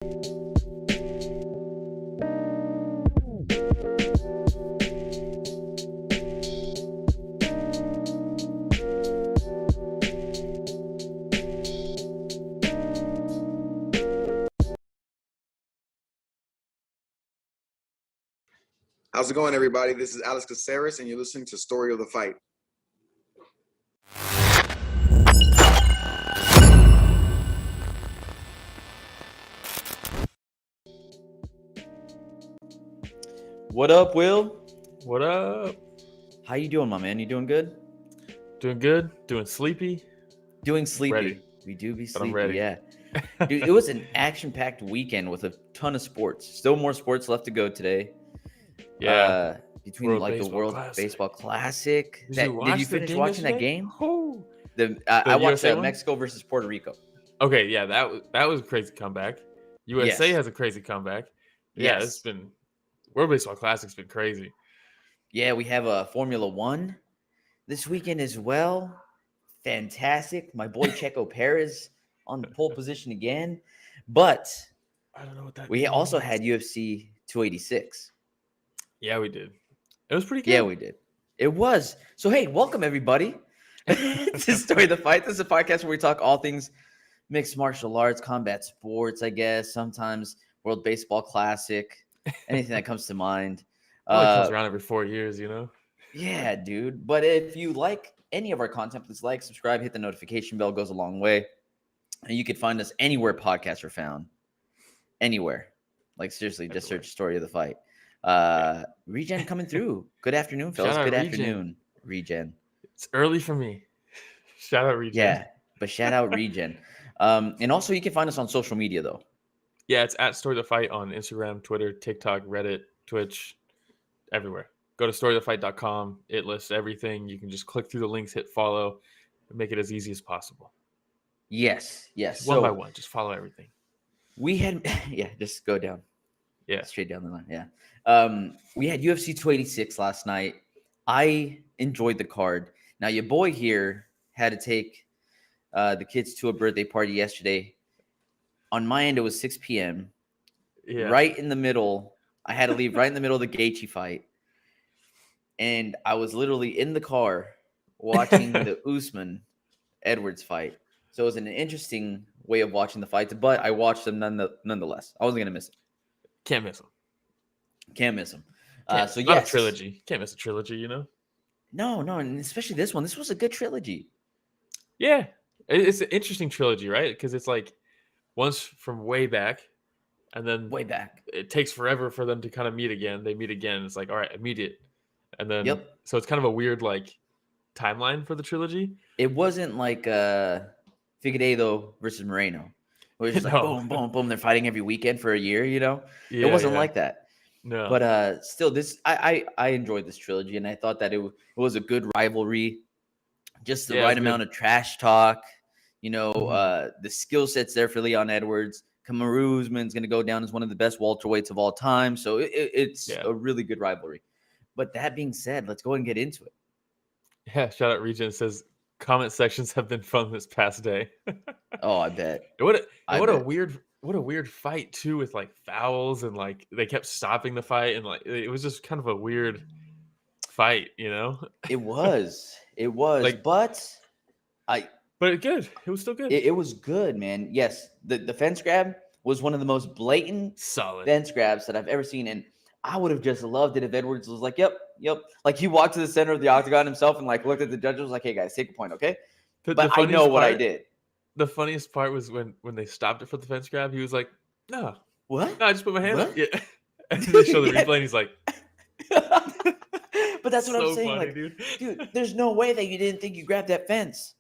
How's it going, everybody? This is Alex Caceres, and you're listening to Story of the Fight. What up, Will? What up? How you doing, my man? You doing good? Doing good. Doing sleepy. Doing sleepy. Ready. We do be But I'm sleepy, ready. yeah. Dude, it was an action-packed weekend with a ton of sports. Still more sports left to go today. Yeah. Between World like the Baseball World Classic. Baseball Classic. Did you finish game watching that yesterday? game? Oh. I watched USA one? Mexico versus Puerto Rico. Okay, yeah, that was a crazy comeback. USA Yes. has a crazy comeback. Yeah, Yes. it's been World Baseball Classic's been crazy. Yeah, we have a Formula One this weekend as well. Fantastic. My boy Checo Perez on the pole position again. But I don't know what that we means. also had UFC 286. Yeah, we did. It was pretty good. Yeah, we did. It was. So, hey, welcome everybody to Story of the Fight. This is a podcast where we talk all things mixed martial arts, combat sports, I guess, sometimes World Baseball Classic, anything that comes to mind. It only comes around every 4 years, you know? Yeah, dude. But if you like any of our content, please like, subscribe, hit the notification bell. Goes a long way. And you can find us anywhere podcasts are found. Anywhere. Like, seriously, just search Story of the Fight. Regen coming through. Good afternoon, fellas. Shout out Good Regen. afternoon, Regen. It's early for me. Shout out Regen. Yeah, but shout out Regen. And also, you can find us on social media, though. Yeah, it's at Story of the Fight on Instagram, Twitter, TikTok, Reddit, Twitch, everywhere. Go to storyofthefight.com. It lists everything. You can just click through the links, hit follow, and make it as easy as possible. Yes. One by one, just follow everything. We had, just go down. Yeah. Straight down the line. Yeah. We had UFC 286 last night. I enjoyed the card. Now, your boy here had to take the kids to a birthday party yesterday. On my end, it was 6 p.m. Yeah. Right in the middle. I had to leave right in the middle of the Gaethje fight. And I was literally in the car watching the Usman Edwards fight. So it was an interesting way of watching the fights, but I watched them nonetheless. I wasn't going to miss it. Can't miss them. Can't miss them. So not yes, a trilogy. Can't miss a trilogy, you know? No, and especially this one. This was a good trilogy. Yeah. It's an interesting trilogy, right? Because it's like once from way back, and then Way back. it takes forever for them to kind of meet again. They meet again. It's like, all right, immediate. And then, Yep. So it's kind of a weird like timeline for the trilogy. It wasn't like Figueiredo versus Moreno. It was just like boom, boom, boom. They're fighting every weekend for a year, you know? Yeah, it wasn't like that. No. But still, I enjoyed this trilogy, and I thought that it was a good rivalry. Just the right amount of trash talk. You know, the skill set's there for Leon Edwards. Kamaru Usman's going to go down as one of the best welterweights of all time. So it's a really good rivalry. But that being said, let's go and get into it. Yeah, shout out Regen. Says comment sections have been fun this past day. Oh, I bet. What a weird fight too, with like fouls and like they kept stopping the fight, and like it was just kind of a weird fight, you know? It was. Like, but good. It was still good. It was good, man. Yes, the fence grab was one of the most blatant solid fence grabs that I've ever seen, and I would have just loved it if Edwards was like, yep. Like he walked to the center of the octagon himself and like looked at the judges, was like, hey guys, take a point, okay? But I know what I did. The funniest part was when they stopped it for the fence grab. He was like, no. What? No, I just put my hand up. Yeah. And they show the replay and he's like, but that's what I'm saying. Funny, like, dude, there's no way that you didn't think you grabbed that fence.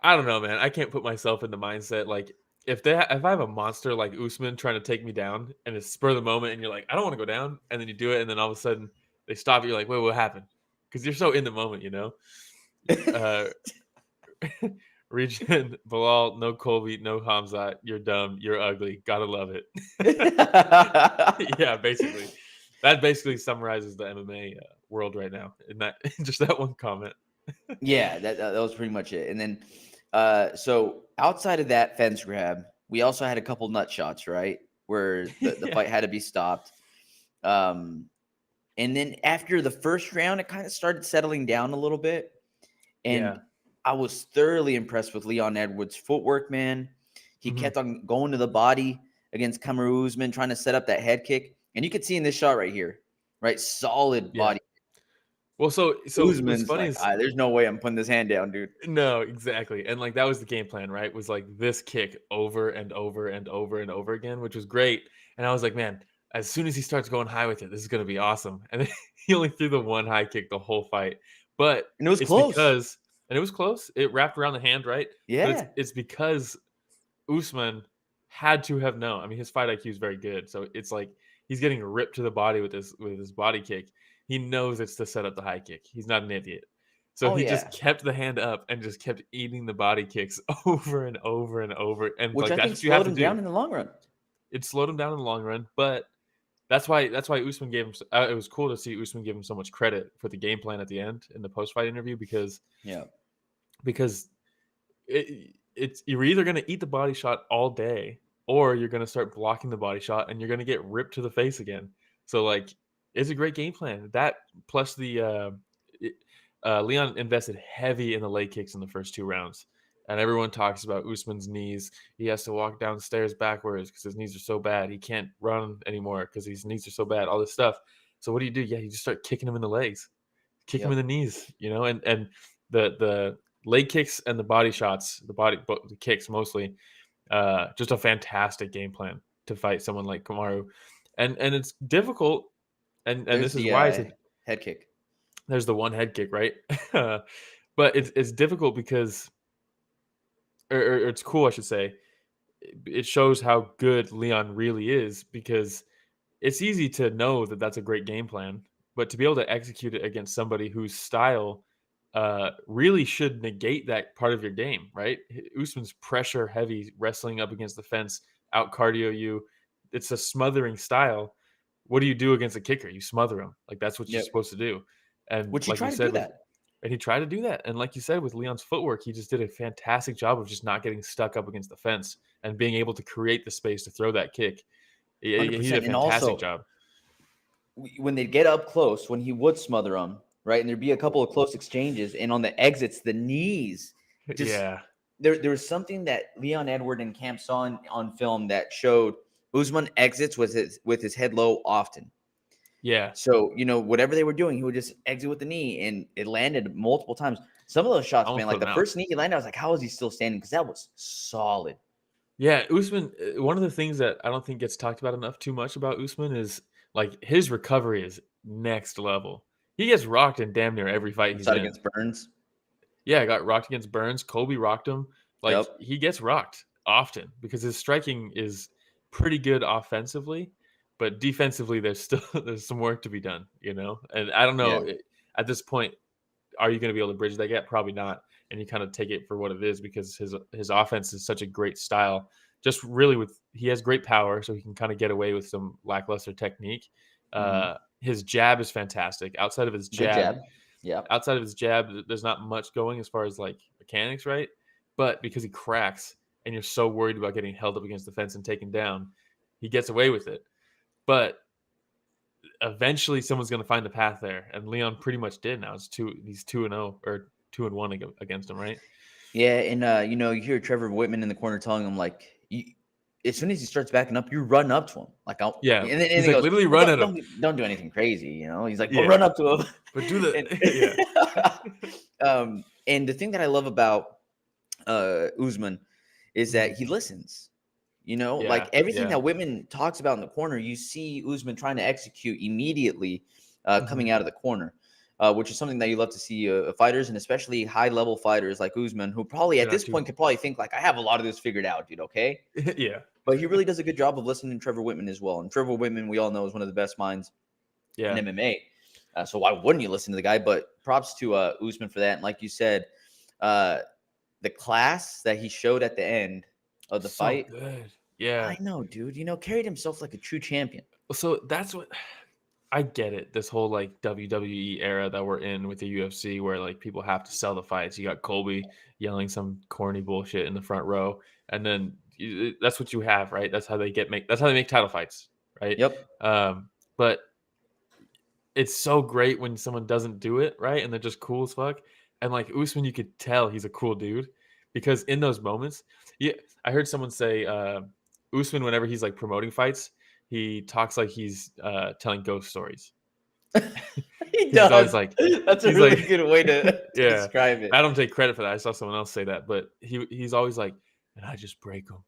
I don't know, man. I can't put myself in the mindset like if I have a monster like Usman trying to take me down and it's spur of the moment and you're like, I don't want to go down, and then you do it and then all of a sudden they stop you, you're like, wait, what happened? Because you're so in the moment, you know. Regen, Bilal, no Colby, no Hamzat. You're dumb. You're ugly. Gotta love it. Yeah, basically. That basically summarizes the MMA world right now in just that one comment. Yeah, that was pretty much it. And then, so outside of that fence grab, we also had a couple nut shots, right? Where the fight had to be stopped. And then after the first round, it kind of started settling down a little bit. And I was thoroughly impressed with Leon Edwards' footwork, man. He kept on going to the body against Kamaru Usman, trying to set up that head kick. And you could see in this shot right here, right? Solid body. Well, so Usman's funny like, there's no way I'm putting this hand down, dude. No, exactly. And like that was the game plan, right? Was like this kick over and over and over and over again, which was great. And I was like, man, as soon as he starts going high with it, this is going to be awesome. And then he only threw the one high kick the whole fight. But and it was close. And it was close. It wrapped around the hand, right? Yeah. But it's because Usman had to have known. I mean, his fight IQ is very good. So it's like he's getting ripped to the body with his body kick. He knows it's to set up the high kick. He's not an idiot. So he just kept the hand up and just kept eating the body kicks over and over and over. And which like I that's think what you have slowed to him do. Down in the long run. It slowed him down in the long run, but that's why Usman gave him. It was cool to see Usman give him so much credit for the game plan at the end in the post-fight interview because it's you're either going to eat the body shot all day or you're going to start blocking the body shot and you're going to get ripped to the face again. So like it's a great game plan. That plus the Leon invested heavy in the leg kicks in the first 2 rounds. And everyone talks about Usman's knees. He has to walk downstairs backwards because his knees are so bad. He can't run anymore because his knees are so bad, all this stuff. So what do? Yeah, you just start kicking him in the legs, kick him in the knees, and the leg kicks and the body shots, the kicks mostly, just a fantastic game plan to fight someone like Kamaru. And it's difficult. And this is why it's a head kick. There's the one head kick, right? But it's difficult because or it's cool, I should say. It shows how good Leon really is because it's easy to know that that's a great game plan, but to be able to execute it against somebody whose style really should negate that part of your game, right? Usman's pressure heavy, wrestling up against the fence, out cardio you. It's a smothering style. What do you do against a kicker? You smother him. Like that's what you're supposed to do. And which like he tried to do that. And he tried to do that. And like you said, with Leon's footwork, he just did a fantastic job of just not getting stuck up against the fence and being able to create the space to throw that kick. He did a fantastic job. When they'd get up close, when he would smother them, right, and there'd be a couple of close exchanges, and on the exits, the knees. There was something that Leon Edward and Camp saw on film that showed Usman exits with his head low often. Yeah. So, whatever they were doing, he would just exit with the knee, and it landed multiple times. Some of those shots, man, like the first knee he landed, I was like, how is he still standing? Because that was solid. Yeah, Usman, one of the things that I don't think gets talked about enough too much about Usman is, like, his recovery is next level. He gets rocked in damn near every fight he's in. Against Burns? Yeah, got rocked against Burns. Colby rocked him. Like, he gets rocked often because his striking is pretty good offensively. But defensively, there's some work to be done, And I don't know at this point, are you going to be able to bridge that gap? Probably not. And you kind of take it for what it is because his offense is such a great style. Just really he has great power, so he can kind of get away with some lackluster technique. His jab is fantastic. Outside of his jab, outside of his jab, there's not much going as far as like mechanics, right? But because he cracks, and you're so worried about getting held up against the fence and taken down, he gets away with it. But eventually someone's going to find the path there. And Leon pretty much did now. He's 2-0 or 2-1 against him, right? Yeah. And, you hear Trevor Whitman in the corner telling him, like, as soon as he starts backing up, you run up to him. Like, and then he's like, goes, literally run at him. Don't do anything crazy. He's like, well, run up to him. But do the. And the thing that I love about Usman is that he listens. Like everything that Whitman talks about in the corner, you see Usman trying to execute immediately coming out of the corner, which is something that you love to see fighters, and especially high-level fighters like Usman, who probably at this point could probably think like, I have a lot of this figured out, dude, okay? Yeah. But he really does a good job of listening to Trevor Whitman as well. And Trevor Whitman, we all know, is one of the best minds in MMA. So why wouldn't you listen to the guy? But props to Usman for that. And like you said, the class that he showed at the end of the fight. Good. Yeah. I know, dude. Carried himself like a true champion. So that's what I get it. This whole like WWE era that we're in with the UFC where like people have to sell the fights. You got Colby yelling some corny bullshit in the front row. And then that's what you have, right? That's how they make title fights, right? Yep. But it's so great when someone doesn't do it, right? And they're just cool as fuck. And like Usman, you could tell he's a cool dude because in those moments, I heard someone say Usman, whenever he's like promoting fights, he talks like he's telling ghost stories. He He's does. always like, that's a really good way to describe it. I don't take credit for that. I saw someone else say that, but he's always like, and I just break them.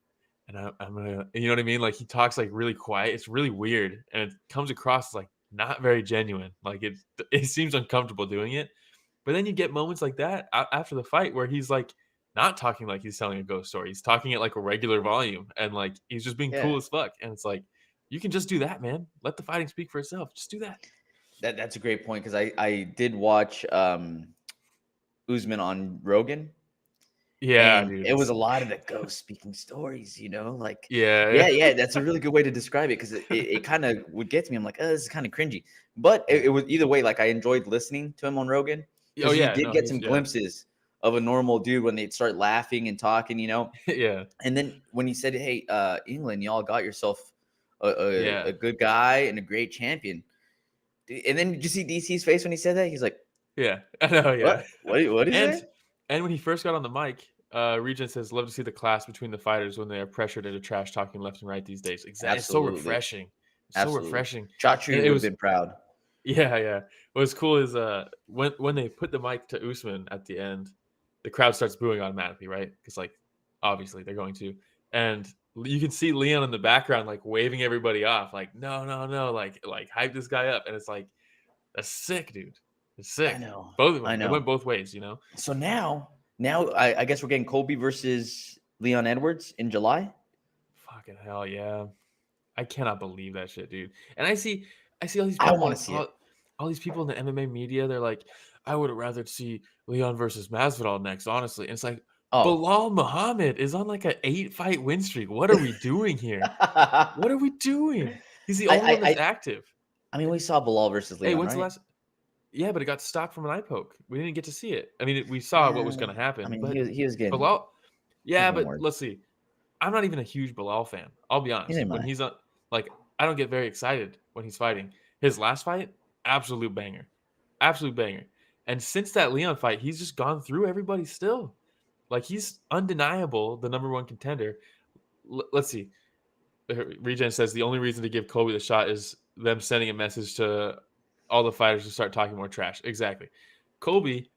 And I'm gonna, you know what I mean? Like he talks like really quiet. It's really weird, and it comes across like not very genuine. Like it seems uncomfortable doing it. But then you get moments like that after the fight where he's like not talking like he's telling a ghost story. He's talking at like a regular volume, and like he's just being cool as fuck. And it's like you can just do that, man. Let the fighting speak for itself. Just do that. That's a great point because I did watch Usman on Rogan. Yeah, and dude. It was a lot of the ghost speaking stories, like yeah. That's a really good way to describe it because it kind of would get to me. I'm like, oh, this is kind of cringy, but it was either way. Like I enjoyed listening to him on Rogan. Oh yeah, he did get some glimpses of a normal dude when they'd start laughing and talking, Yeah. And then when he said, "Hey, England, y'all got yourself a good guy and a great champion," and then did you see DC's face when he said that? He's like, "Yeah, I know, yeah." What is it? And when he first got on the mic, Regent says, "Love to see the class between the fighters when they are pressured into trash talking left and right these days." Exactly, it's so refreshing. So refreshing. Chachu would have been proud. Yeah. What's cool is when they put the mic to Usman at the end, the crowd starts booing automatically, right? Because like obviously they're going to, and you can see Leon in the background like waving everybody off, like no, like hype this guy up, and it's like that's sick, dude. It's sick. I know. Both of them. It went both ways, So now I guess we're getting Colby versus Leon Edwards in July. Fucking hell yeah! I cannot believe that shit, dude. And I see all these. I want to see it. All these people in the MMA media, they're like, I would have rather see Leon versus Masvidal next, honestly. And it's like, Bilal Muhammad is on like an 8-fight win streak. What are we doing here? What are we doing? He's the only one that's active. I mean, we saw Bilal versus Leon. Hey, when's the last? Yeah, but it got stopped from an eye poke. We didn't get to see it. I mean, we saw what was going to happen. I mean, but he was getting Bilal. Yeah, but let's see. I'm not even a huge Bilal fan. I'll be honest. When he's on, like, I don't get very excited when he's fighting. His last fight, absolute banger. And since that Leon fight, he's just gone through everybody still. Like, he's undeniable, the number one contender. Let's see. Regen says the only reason to give Colby the shot is them sending a message to all the fighters to start talking more trash. Exactly. Colby,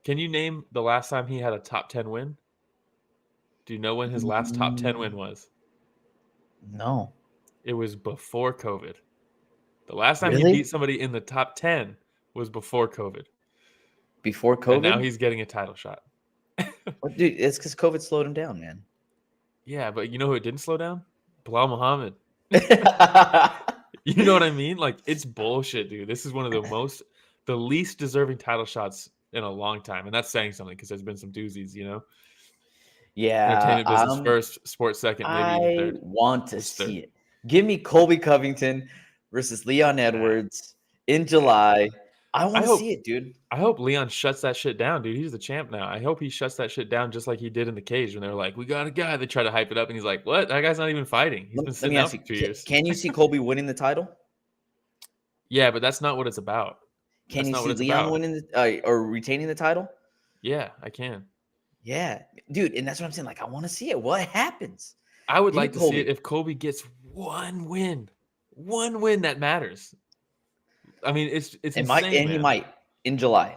can you name the last time he had a top 10 win? Do you know when his last top 10 win was? No. It was before COVID. The last time he beat somebody in the top 10 was before COVID. Before COVID? And now he's getting a title shot. Well, dude, it's because COVID slowed him down, man. Yeah, but you know who it didn't slow down? Bilal Muhammad. You know what I mean? Like, it's bullshit, dude. This is one of the least deserving title shots in a long time. And that's saying something because there's been some doozies, Yeah. Entertainment business first, sports second, maybe third. I want to see it. Give me Colby Covington versus Leon Edwards in July. I want to see it, dude. I hope Leon shuts that shit down, dude. He's the champ now. I hope he shuts that shit down just like he did in the cage when they were like, we got a guy. They try to hype it up, and he's like, what? That guy's not even fighting. He's been sitting out for 2 years. Can you see Colby winning the title? Yeah, but that's not what it's about. Can you see Leon winning or retaining the title? Yeah, I can. Yeah, dude, and that's what I'm saying. Like, I want to see it. What happens? I would like to see it if Colby gets one win that matters. I mean, it's insane, he might in July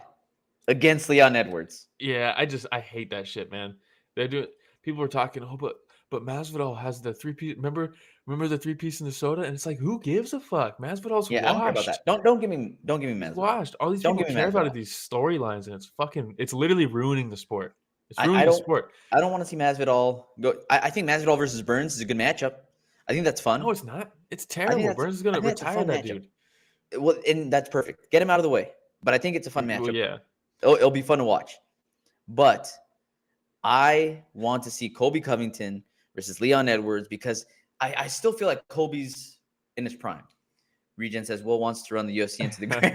against Leon Edwards. Yeah, I hate that shit, man. They do it. People were talking, but Masvidal has the 3-piece. Remember the 3-piece in the soda? And it's like, who gives a fuck? Masvidal's washed. I don't care about that. Don't give me Masvidal. Washed. All these people care about these storylines, and it's literally ruining the sport. It's ruining the sport. I don't want to see Masvidal go. I think Masvidal versus Burns is a good matchup. I think that's fun. No, it's not. It's terrible. Burns is going to retire that dude. Well, and that's perfect. Get him out of the way. But I think it's a fun matchup. Well, yeah. It'll be fun to watch. But I want to see Colby Covington versus Leon Edwards because I still feel like Colby's in his prime. Regen says, Will wants to run the UFC into the ground.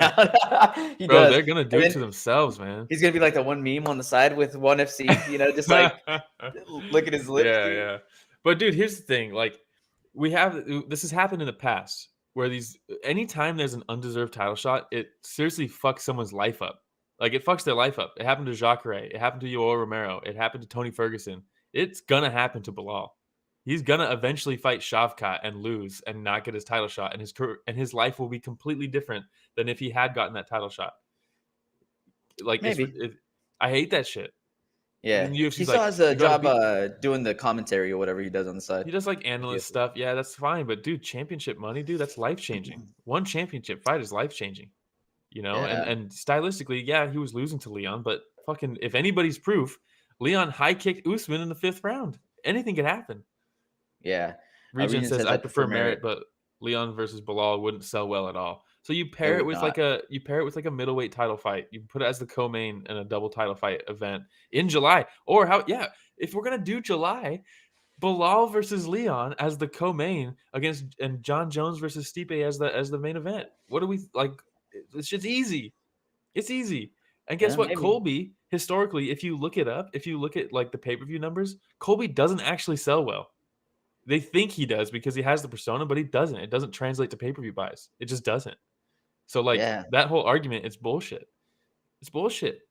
Bro, they're going to do it to themselves, man. He's going to be like the one meme on the side with ONE FC, just like look at his lips. Yeah. But dude, here's the thing. Like, this has happened in the past where anytime there's an undeserved title shot, it seriously fucks someone's life up. Like, it fucks their life up. It happened to Jacare. It happened to Yoel Romero. It happened to Tony Ferguson. It's gonna happen to Bilal. He's gonna eventually fight Shavkat and lose and not get his title shot, and his life will be completely different than if he had gotten that title shot. Like, maybe. I hate that shit. Yeah, he still has a job doing the commentary or whatever he does on the side. He does like analyst stuff. Yeah, that's fine. But dude, championship money, dude, that's life changing. One championship fight is life changing. You know, and stylistically, yeah, he was losing to Leon, but fucking, if anybody's proof, Leon high kicked Usman in the 5th round. Anything could happen. Yeah. Region says I prefer merit, but Leon versus Bilal wouldn't sell well at all. So you pair it with like a middleweight title fight. You put it as the co-main in a double title fight event in July. Or if we're gonna do July, Bilal versus Leon as the co-main and John Jones versus Stipe as the main event. What do we like? It's just easy. It's easy. And guess what? Maybe. Colby, historically, if you look it up, if you look at like the pay-per-view numbers, Colby doesn't actually sell well. They think he does because he has the persona, but he doesn't. It doesn't translate to pay-per-view buys. It just doesn't. So like that whole argument, it's bullshit. It's bullshit.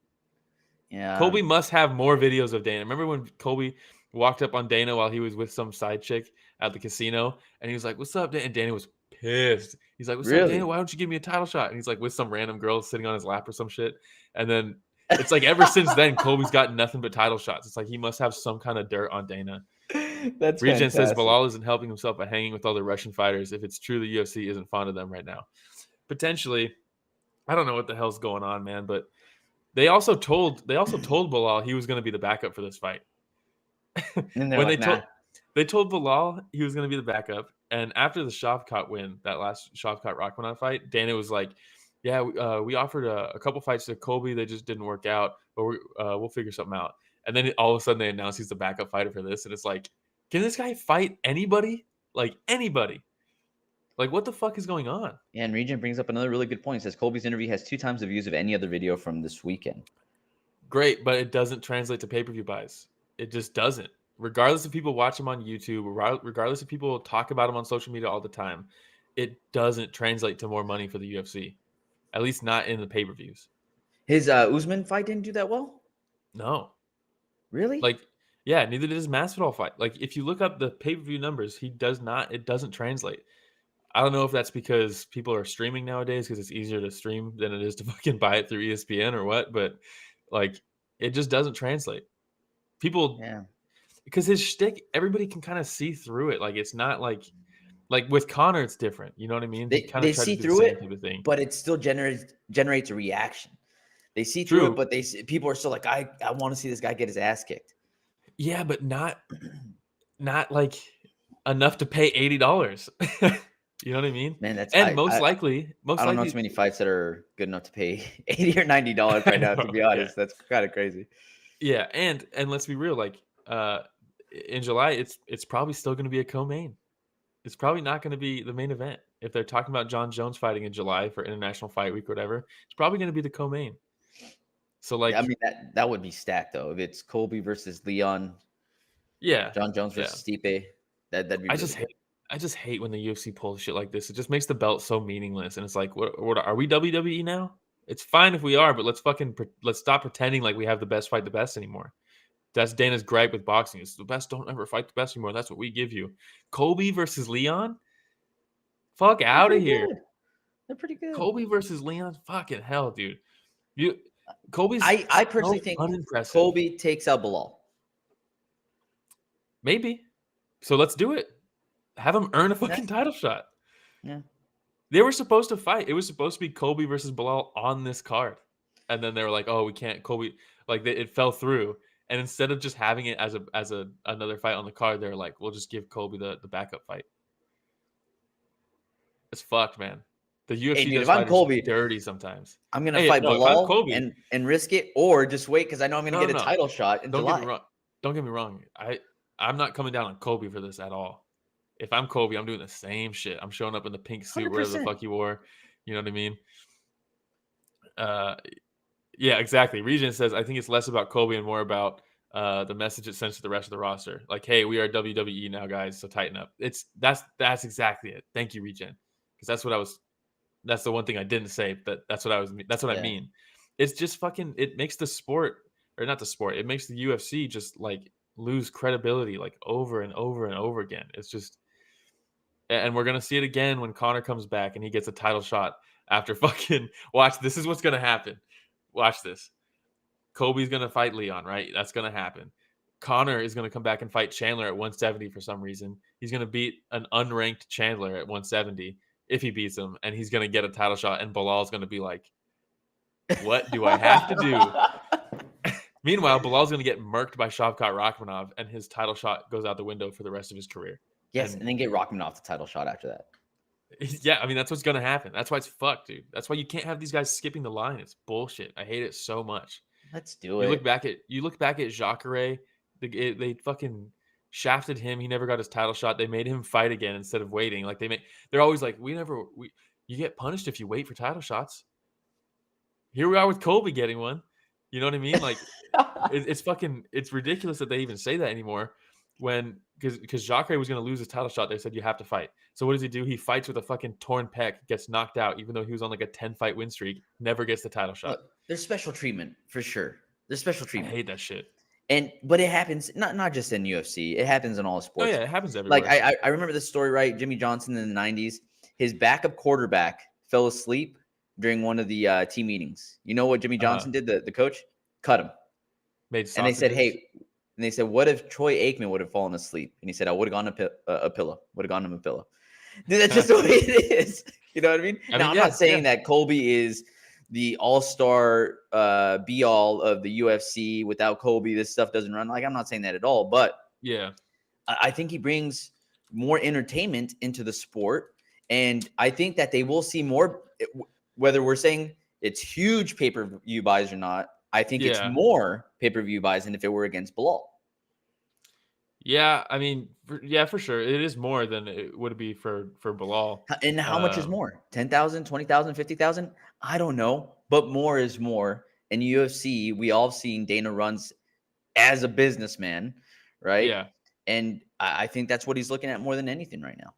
Yeah. Colby must have more videos of Dana. Remember when Colby walked up on Dana while he was with some side chick at the casino, and he was like, "What's up, Dana?" And Dana was pissed. He's like, "What's up, Dana? Why don't you give me a title shot?" And he's like with some random girl sitting on his lap or some shit. And then it's like ever since then, Colby's gotten nothing but title shots. It's like he must have some kind of dirt on Dana. That's Regent says Bilal isn't helping himself by hanging with all the Russian fighters. If it's true, the UFC isn't fond of them right now. Potentially, I don't know what the hell's going on, man. But they also told Bilal he was going to be the backup for this fight. And they told Bilal he was going to be the backup, and after the Shavkat win, that last Shavkat Rakhmonov fight, Dana was like, "Yeah, we offered a couple fights to Colby, they just didn't work out, but we'll figure something out." And then all of a sudden they announced he's the backup fighter for this, and it's like, can this guy fight anybody? Like anybody? Like what the fuck is going on? Yeah, and Regent brings up another really good point. He says Colby's interview has 2 times the views of any other video from this weekend. Great, but it doesn't translate to pay-per-view buys. It just doesn't. Regardless if people watch him on YouTube, regardless if people talk about him on social media all the time, it doesn't translate to more money for the UFC. At least not in the pay-per-views. His Usman fight didn't do that well? No. Really? Like, yeah, neither did his Masvidal fight. Like, if you look up the pay-per-view numbers, it doesn't translate. I don't know if that's because people are streaming nowadays because it's easier to stream than it is to fucking buy it through ESPN or what, but like, it just doesn't translate. People, because his shtick, everybody can kind of see through it. Like, it's not like with Conor, it's different. You know what I mean? They see through it, but it still generates a reaction. They see through it, but people are still like, I want to see this guy get his ass kicked. Yeah, but not like enough to pay $80. You know what I mean? Man, most likely, I don't know too many fights that are good enough to pay $80 or $90 right now. To be honest, that's kind of crazy. Yeah, and let's be real. Like, in July, it's probably still going to be a co-main. It's probably not going to be the main event. If they're talking about John Jones fighting in July for International Fight Week or whatever, it's probably going to be the co-main. So, like, I mean, that would be stacked though. If it's Colby versus Leon, John Jones versus Stipe, that'd be. I just hate when the UFC pulls shit like this. It just makes the belt so meaningless. And it's like, what are we, WWE now? It's fine if we are, but let's stop pretending like we have the best fight the best anymore. That's Dana's gripe with boxing. It's the best don't ever fight the best anymore. That's what we give you. Colby versus Leon? Fuck out of here. They're pretty good. Colby versus Leon? Fucking hell, dude. Colby's I personally think unimpressive. Colby takes out Bilal. Maybe. So let's do it. Have him earn a fucking title shot. Yeah. They were supposed to fight. It was supposed to be Colby versus Bilal on this card. And then they were like, oh, we can't. Colby, it fell through. And instead of just having it as another fight on the card, they're like, we'll just give Colby the backup fight. It's fucked, man. The UFC does fight Colby dirty sometimes. I'm gonna fight Bilal and risk it, or just wait because I know I'm gonna get a title shot in July. Don't get me wrong. I'm not coming down on Colby for this at all. If I'm Colby, I'm doing the same shit. I'm showing up in the pink suit, 100%. whatever the fuck you wore. You know what I mean? Yeah, exactly. Regent says, I think it's less about Colby and more about the message it sends to the rest of the roster. Like, hey, we are WWE now, guys, so tighten up. That's exactly it. Thank you, Regen. Because that's the one thing I didn't say, but that's what I mean. It's just fucking, it makes the sport, or not the sport, it makes the UFC just like lose credibility like over and over and over again. It's just, and we're gonna see it again when Conor comes back and he gets a title shot after fucking watch. This is what's gonna happen. Watch this. Colby's gonna fight Leon, right? That's gonna happen. Conor is gonna come back and fight Chandler at 170 for some reason. He's gonna beat an unranked Chandler at 170 if he beats him, and he's gonna get a title shot. And Bilal's gonna be like, "What do I have to do?" Meanwhile, Bilal's gonna get murked by Shavkat Rakhmonov, and his title shot goes out the window for the rest of his career. Yes, and then get Rakhmonov the title shot after that. Yeah, I mean, that's what's going to happen. That's why it's fucked, dude. That's why you can't have these guys skipping the line. It's bullshit. I hate it so much. Let's do it. You look back at Jacare. They fucking shafted him. He never got his title shot. They made him fight again instead of waiting. Like they're always like, you get punished if you wait for title shots. Here we are with Colby getting one. You know what I mean? Like it's ridiculous that they even say that anymore. Because Jacare was going to lose his title shot, they said you have to fight. So what does he do? He fights with a fucking torn pec, gets knocked out, even though he was on like a 10-fight win streak, never gets the title shot. Look, there's special treatment for sure. There's special treatment. I hate that shit. But it happens not just in UFC. It happens in all sports. Oh yeah, it happens everywhere. Like I remember this story, right? Jimmy Johnson in the 90s, his backup quarterback fell asleep during one of the team meetings. You know what Jimmy Johnson did? The coach cut him. And they said, hey. And they said, what if Troy Aikman would have fallen asleep? And he said, I would have gone a pillow. Would have gone him a pillow. Dude, that's just the way it is. You know what I mean? I'm not saying that Colby is the all-star be-all of the UFC. Without Colby, this stuff doesn't run. Like, I'm not saying that at all. But yeah, I think he brings more entertainment into the sport. And I think that they will see more, whether we're saying it's huge pay-per-view buys or not. I think it's more pay-per-view buys than if it were against Bilal. Yeah, I mean, for sure. It is more than it would be for Bilal. And how much is more? 10,000, 20,000, 50,000? I don't know, but more is more. In UFC, we all seen Dana runs as a businessman, right? Yeah. And I think that's what he's looking at more than anything right now.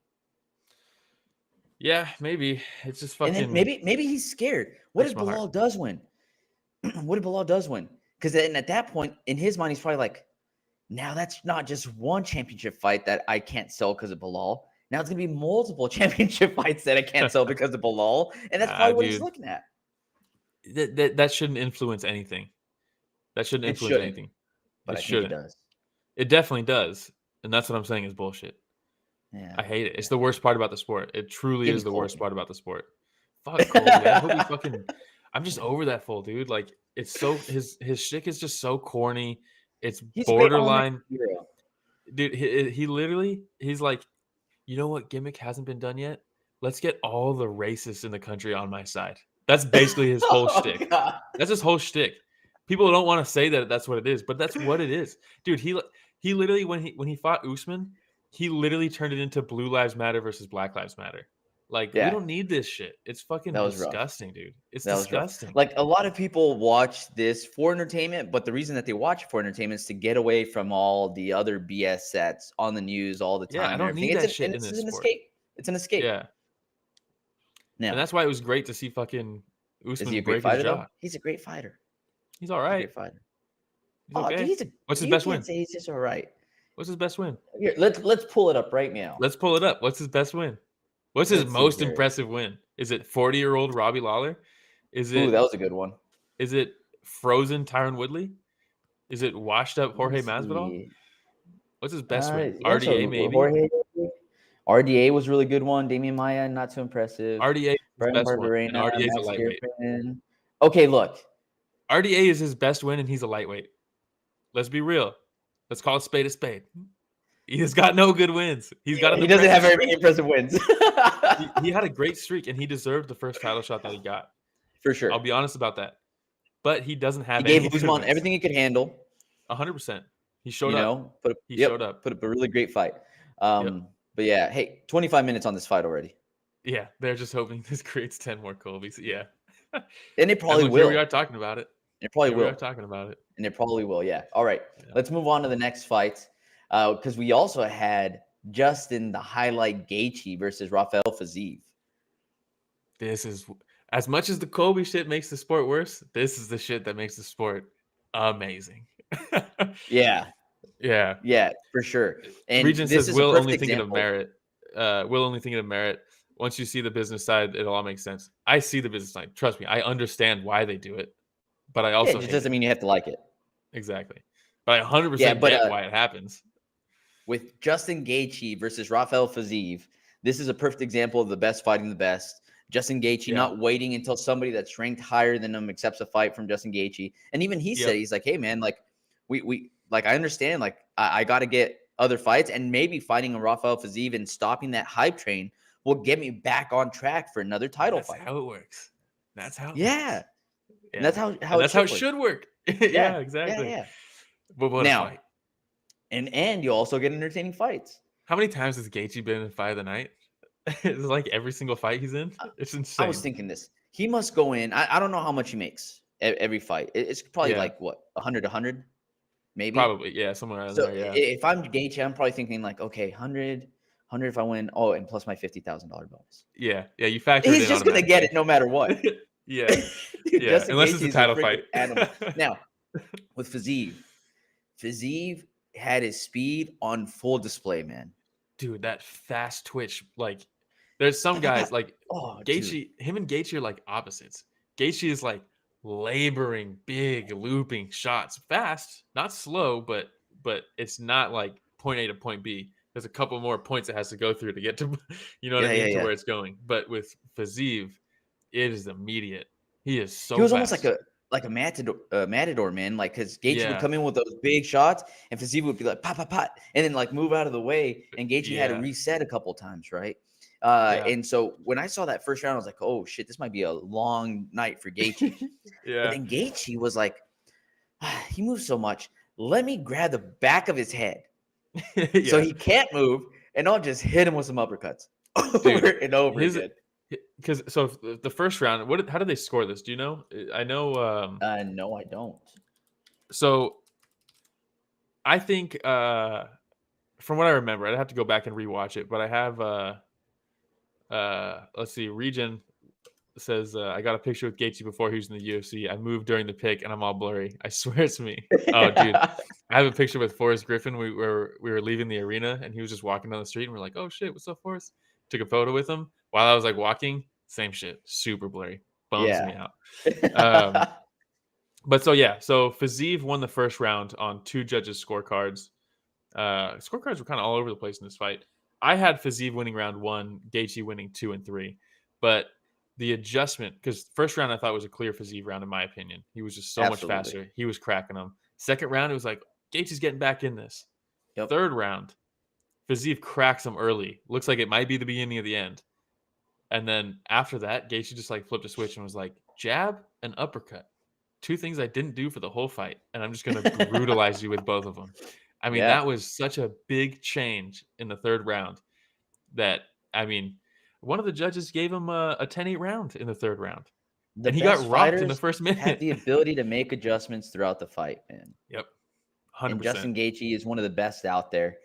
Yeah, maybe. It's just fucking... And then maybe he's scared. What if Bilal does win? What if Bilal does win? Because then at that point, in his mind, he's probably like, now that's not just one championship fight that I can't sell because of Bilal. Now it's going to be multiple championship fights that I can't sell because of Bilal. And that's probably what he's looking at. That shouldn't influence anything. That shouldn't influence anything. But I think it does. It definitely does. And that's what I'm saying is bullshit. Yeah, I hate it. It's the worst part about the sport. It truly is the worst part about the sport. Fuck Colby. I hope he fucking... I'm just over that fool, dude. Like, it's so his shtick is just so corny. It's borderline. Dude, he's like, you know what gimmick hasn't been done yet? Let's get all the racists in the country on my side. That's basically his whole shtick. God. That's his whole shtick. People don't want to say that that's what it is, but that's what it is. Dude, he literally when he fought Usman, he literally turned it into Blue Lives Matter versus Black Lives Matter. Like, we don't need this shit. It's fucking disgusting, dude. It's disgusting. Like, a lot of people watch this for entertainment, but the reason that they watch it for entertainment is to get away from all the other BS sets on the news all the time. Yeah, I don't need that shit in this sport. It's an escape. Yeah. Now, and that's why it was great to see fucking Usman break his jaw. He's a great fighter. He's all right. He's a great fighter. He's okay. What's his best win? He's just all right. What's his best win? Here, let's pull it up right now. Let's pull it up. What's his best win? What's his most impressive win? Is it 40-year-old Robbie Lawler? Is it? Ooh, that was a good one. Is it frozen Tyron Woodley? Is it washed up Jorge Masvidal? What's his best win? RDA maybe. RDA was a really good one. Damian Maia, not too impressive. RDA is Brian his best Barberena, one. RDA is a lightweight. Okay, look. RDA is his best win, and he's a lightweight. Let's be real. Let's call a spade a spade. He's got no good wins. He doesn't have very many impressive wins. he had a great streak, and he deserved the first title shot that he got. For sure. I'll be honest about that. But he doesn't have. He gave Usman everything he could handle. 100%. He showed up. Showed up. Put up a really great fight. But yeah, hey, 25 minutes on this fight already. Yeah, they're just hoping this creates 10 more Colbys. Yeah. And it probably will. Here we are talking about it. It probably We will. are talking about it. And it probably will, yeah. All right, Yeah. let's move on to the next fight because we also had Justin the highlight Gaethje versus Rafael Fiziev. This is as much as the Kobe shit makes the sport worse. This is the shit that makes the sport amazing. Yeah, Yeah, for sure. And Regent this says is a Will perfect only thinking of example. merit. Will only thinking of merit. Once you see the business side, it'll all make sense. I see the business side. Trust me, I understand why they do it, but I Yeah, also it just hate doesn't it. mean you have to like it. Exactly. But I 100% Yeah, but get why it happens. with Justin Gaethje versus Rafael Fiziev, this is a perfect example of the best fighting the best. Justin Gaethje not waiting until somebody that's ranked higher than him accepts a fight from Justin Gaethje. And even he said, he's like, hey, man, like, we like, I understand, like, I got to get other fights, and maybe fighting a Rafael Fiziev and stopping that hype train will get me back on track for another title fight. That's how it works. That's how it works. Yeah. And that's how it should work. Yeah, exactly. Yeah. But what Now, a fight. And you also get entertaining fights. How many times has Gaethje been in Fight of the Night? It's like every single fight he's in. It's insane. I was thinking this. He must go in. I don't know how much he makes every fight. It's probably like what, 100, maybe. Probably, yeah, somewhere around there. Yeah. If I'm Gaethje, I'm probably thinking like, okay, 100 if I win. Oh, and plus my $50,000 bonus. Yeah, you factor. He's just gonna get it no matter what. Yeah, Dude, yeah. Unless it's a title fight. Animal. Now, with Fiziev had his speed on full display, man. Dude, that fast twitch, like. There's some guys like Gaethje. Dude. Him and Gaethje are like opposites. Gaethje is like laboring, big, looping shots, fast, not slow, but it's not like point A to point B. There's a couple more points it has to go through to get to, to where it's going. But with Fiziev, it is immediate. He is so. He was fast. almost like a matador, man. Like, because Gaethje would come in with those big shots, and Fiziev would be like pop, pop, pop, and then like move out of the way, and Gaethje had to reset a couple times, right? And so when I saw that first round, I was like, oh shit, this might be a long night for Gaethje. But then Gaethje was like, he moves so much. Let me grab the back of his head so he can't move, and I'll just hit him with some uppercuts over and over again. Because the first round, how did they score this? Do you know? I know. No, I don't. So I think from what I remember, I'd have to go back and rewatch it, but I have. Let's see. Regen says I got a picture with Gaethje before he was in the UFC. I moved during the pick and I'm all blurry. I swear it's me. Oh, dude, I have a picture with Forrest Griffin. We were leaving the arena and he was just walking down the street and we're like, oh shit, what's up, Forrest? Took a photo with him while I was like walking. Same shit, super blurry, bums me out. But so Fiziev won the first round on 2 judges' scorecards. Scorecards were kind of all over the place in this fight. I had Fiziev winning round 1, Gaethje winning 2 and 3. But the adjustment, because first round I thought was a clear Fiziev round in my opinion. He was just so much faster. He was cracking them. Second round, it was like, Gaethje's getting back in this. Third round, Fiziev cracks him early. Looks like it might be the beginning of the end. And then after that, Gaethje just like flipped a switch and was like, jab and uppercut. 2 things I didn't do for the whole fight. And I'm just going to brutalize you with both of them. I mean, that was such a big change in the third round that, I mean, one of the judges gave him a 10-8 round in the third round. And he got rocked in the first minute. Have the ability to make adjustments throughout the fight, man. Yep. 100%. And Justin Gaethje is one of the best out there.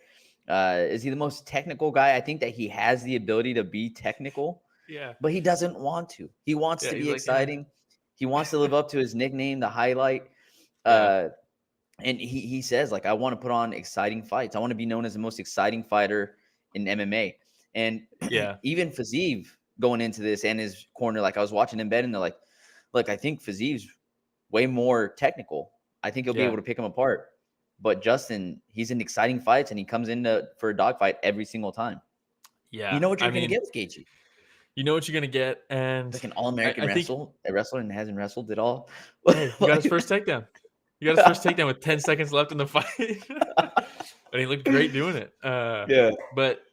Is he the most technical guy? I think that he has the ability to be technical. Yeah. But he doesn't want to. He wants to be exciting. He wants to live up to his nickname, the highlight. And he says, like, I want to put on exciting fights. I want to be known as the most exciting fighter in MMA. And even Fiziev going into this and his corner, like I was watching him bet, and they're like, look, I think Fiziev's way more technical. I think he'll be able to pick him apart. But Justin, he's in exciting fights, and he comes in for a dogfight every single wime. Yeah. You know what you're going to get with Gaethje. You know what you're going to get. And like an All-American wrestler and hasn't wrestled at all. Hey, he got his first takedown. He got his first takedown with 10 seconds left in the fight. And he looked great doing it. But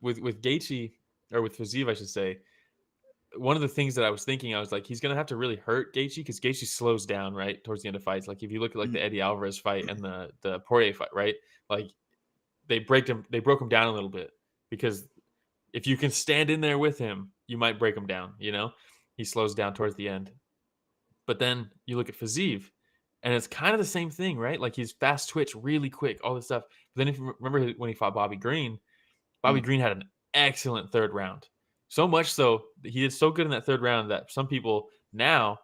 with Gaethje, or with Fiziev, I should say, one of the things that I was thinking, I was like, he's going to have to really hurt Gaethje, because Gaethje slows down, right, towards the end of fights. Like, if you look at like the Eddie Alvarez fight and the Poirier fight, right? Like, they broke him down a little bit, because if you can stand in there with him, you might break him down, He slows down towards the end. But then you look at Fiziev, and it's kind of the same thing, right? Like he's fast twitch, really quick, all this stuff. But then if you remember when he fought Bobby Green had an excellent third round. So much so that he did so good in that third round that some people now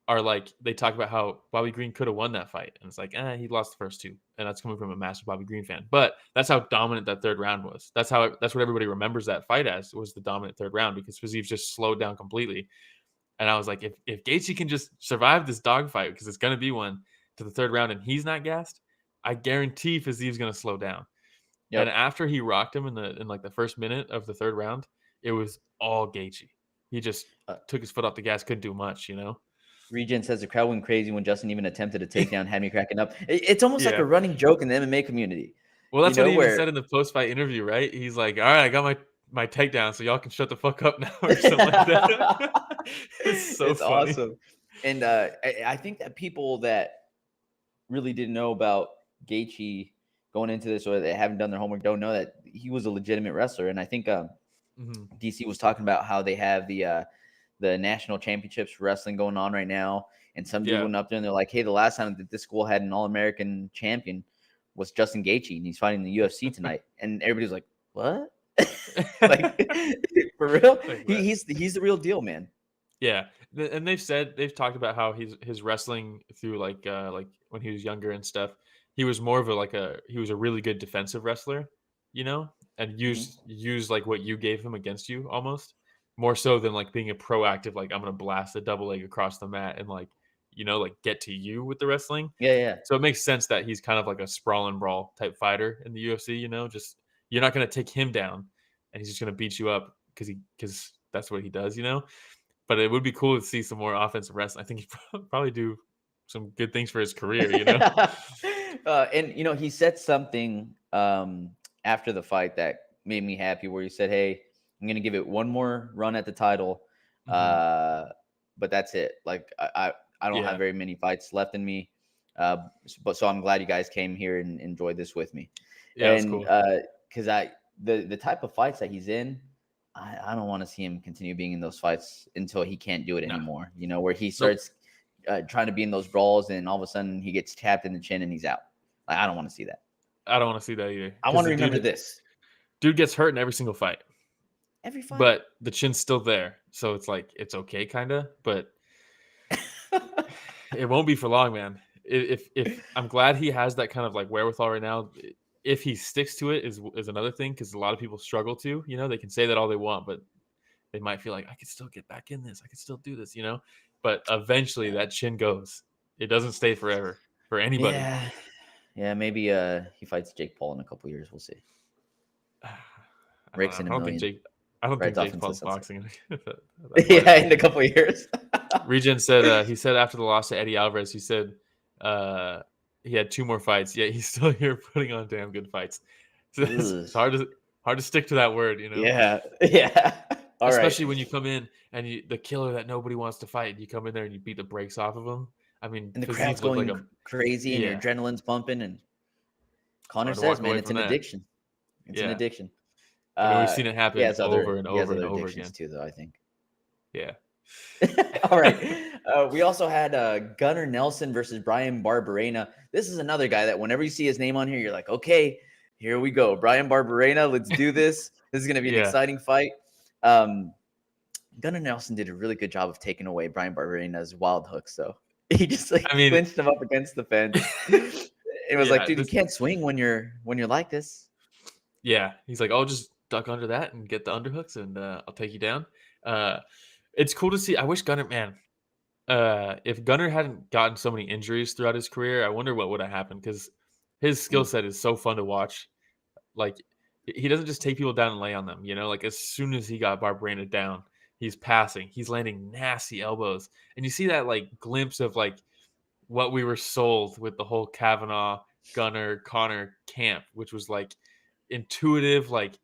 are like, they talk about how Bobby Green could have won that fight. And it's like, he lost the first two. And that's coming from a massive Bobby Green fan. But that's how dominant that third round was. That's what everybody remembers that fight as, was the dominant third round, because Fiziev just slowed down completely. And I was like, if Gaethje can just survive this dogfight, because it's going to be one, to the third round and he's not gassed, I guarantee Fiziev's going to slow down. Yep. And after he rocked him in like the first minute of the third round, it was all Gaethje. He just took his foot off the gas, couldn't do much, Regen says the crowd went crazy when Justin even attempted a takedown, had me cracking up. It's almost like a running joke in the MMA community. Well, that's what he even said in the post-fight interview, right? He's like, all right, I got my takedown, so y'all can shut the fuck up now, or something like that. It's funny. Awesome. And I think that people that really didn't know about Gaethje going into this, or they haven't done their homework, don't know that he was a legitimate wrestler. And I think DC was talking about how they have the national championships for wrestling going on right now. And some dude went up there and they're like, hey, the last time that this school had an All-American champion was Justin Gaethje, and he's fighting in the UFC tonight. And everybody's like, what? Like, for real? He's the real deal, man. Yeah. And they've talked about how his wrestling through like when he was younger and stuff, he was more of he was a really good defensive wrestler, and use like what you gave him against you almost, more so than like being a proactive, like I'm going to blast a double leg across the mat and like get to you with the wrestling. Yeah. So it makes sense that he's kind of like a sprawl and brawl type fighter in the UFC, just you're not going to take him down and he's just going to beat you up because that's what he does, But it would be cool to see some more offensive wrestling. I think he'd probably do some good things for his career, And he said something after the fight that made me happy, where he said, hey, I'm going to give it one more run at the title, but that's it. Like, I don't have very many fights left in me, so I'm glad you guys came here and enjoyed this with me. Yeah, and cool. Because the type of fights that he's in, I don't want to see him continue being in those fights until he can't do it anymore. Where he starts trying to be in those brawls and all of a sudden he gets tapped in the chin and he's out. Like, I don't want to see that. I don't want to see that either. I want to remember this. Dude gets hurt in every single fight. Every fight. But the chin's still there. So it's like, it's okay, kind of. But it won't be for long, man. If I'm glad he has that kind of like wherewithal right now. If he sticks to it is another thing, because a lot of people struggle to, they can say that all they want, but they might feel like, I could still get back in this. I could still do this, But eventually that chin goes. It doesn't stay forever for anybody. Yeah, maybe he fights Jake Paul in a couple years. We'll see. Rakes in $1 million. I don't think Jake Paul's boxing. Yeah, in a couple of years. Regen said he said after the loss to Eddie Alvarez, he said he had 2 more fights, yet he's still here putting on damn good fights. So it's hard to stick to that word, Yeah. Especially when you come in and the killer that nobody wants to fight, you come in there and you beat the brakes off of him. I mean, and the crowd's going crazy and your adrenaline's pumping. And Connor says, man, it's an addiction. It's an addiction. We've seen it happen over and over and over again too, though, I think. Yeah. All right. We also had Gunnar Nelson versus Bryan Barberena. This is another guy that whenever you see his name on here, you're like, okay, here we go. Bryan Barberena, let's do this. This is going to be an exciting fight. Gunnar Nelson did a really good job of taking away Bryan Barberena's wild hooks, though. He just clinched him up against the fence. It was like, dude, you can't swing when you're like this. Yeah. He's like, I'll just duck under that and get the underhooks and I'll take you down. It's cool to see. I wish Gunnar, man, if Gunnar hadn't gotten so many injuries throughout his career, I wonder what would have happened, because his skill set is so fun to watch. Like, he doesn't just take people down and lay on them, like as soon as he got Barberena down, he's passing, he's landing nasty elbows. And you see that like glimpse of like what we were sold with the whole Kavanaugh, Gunnar, Connor camp, which was like intuitive, like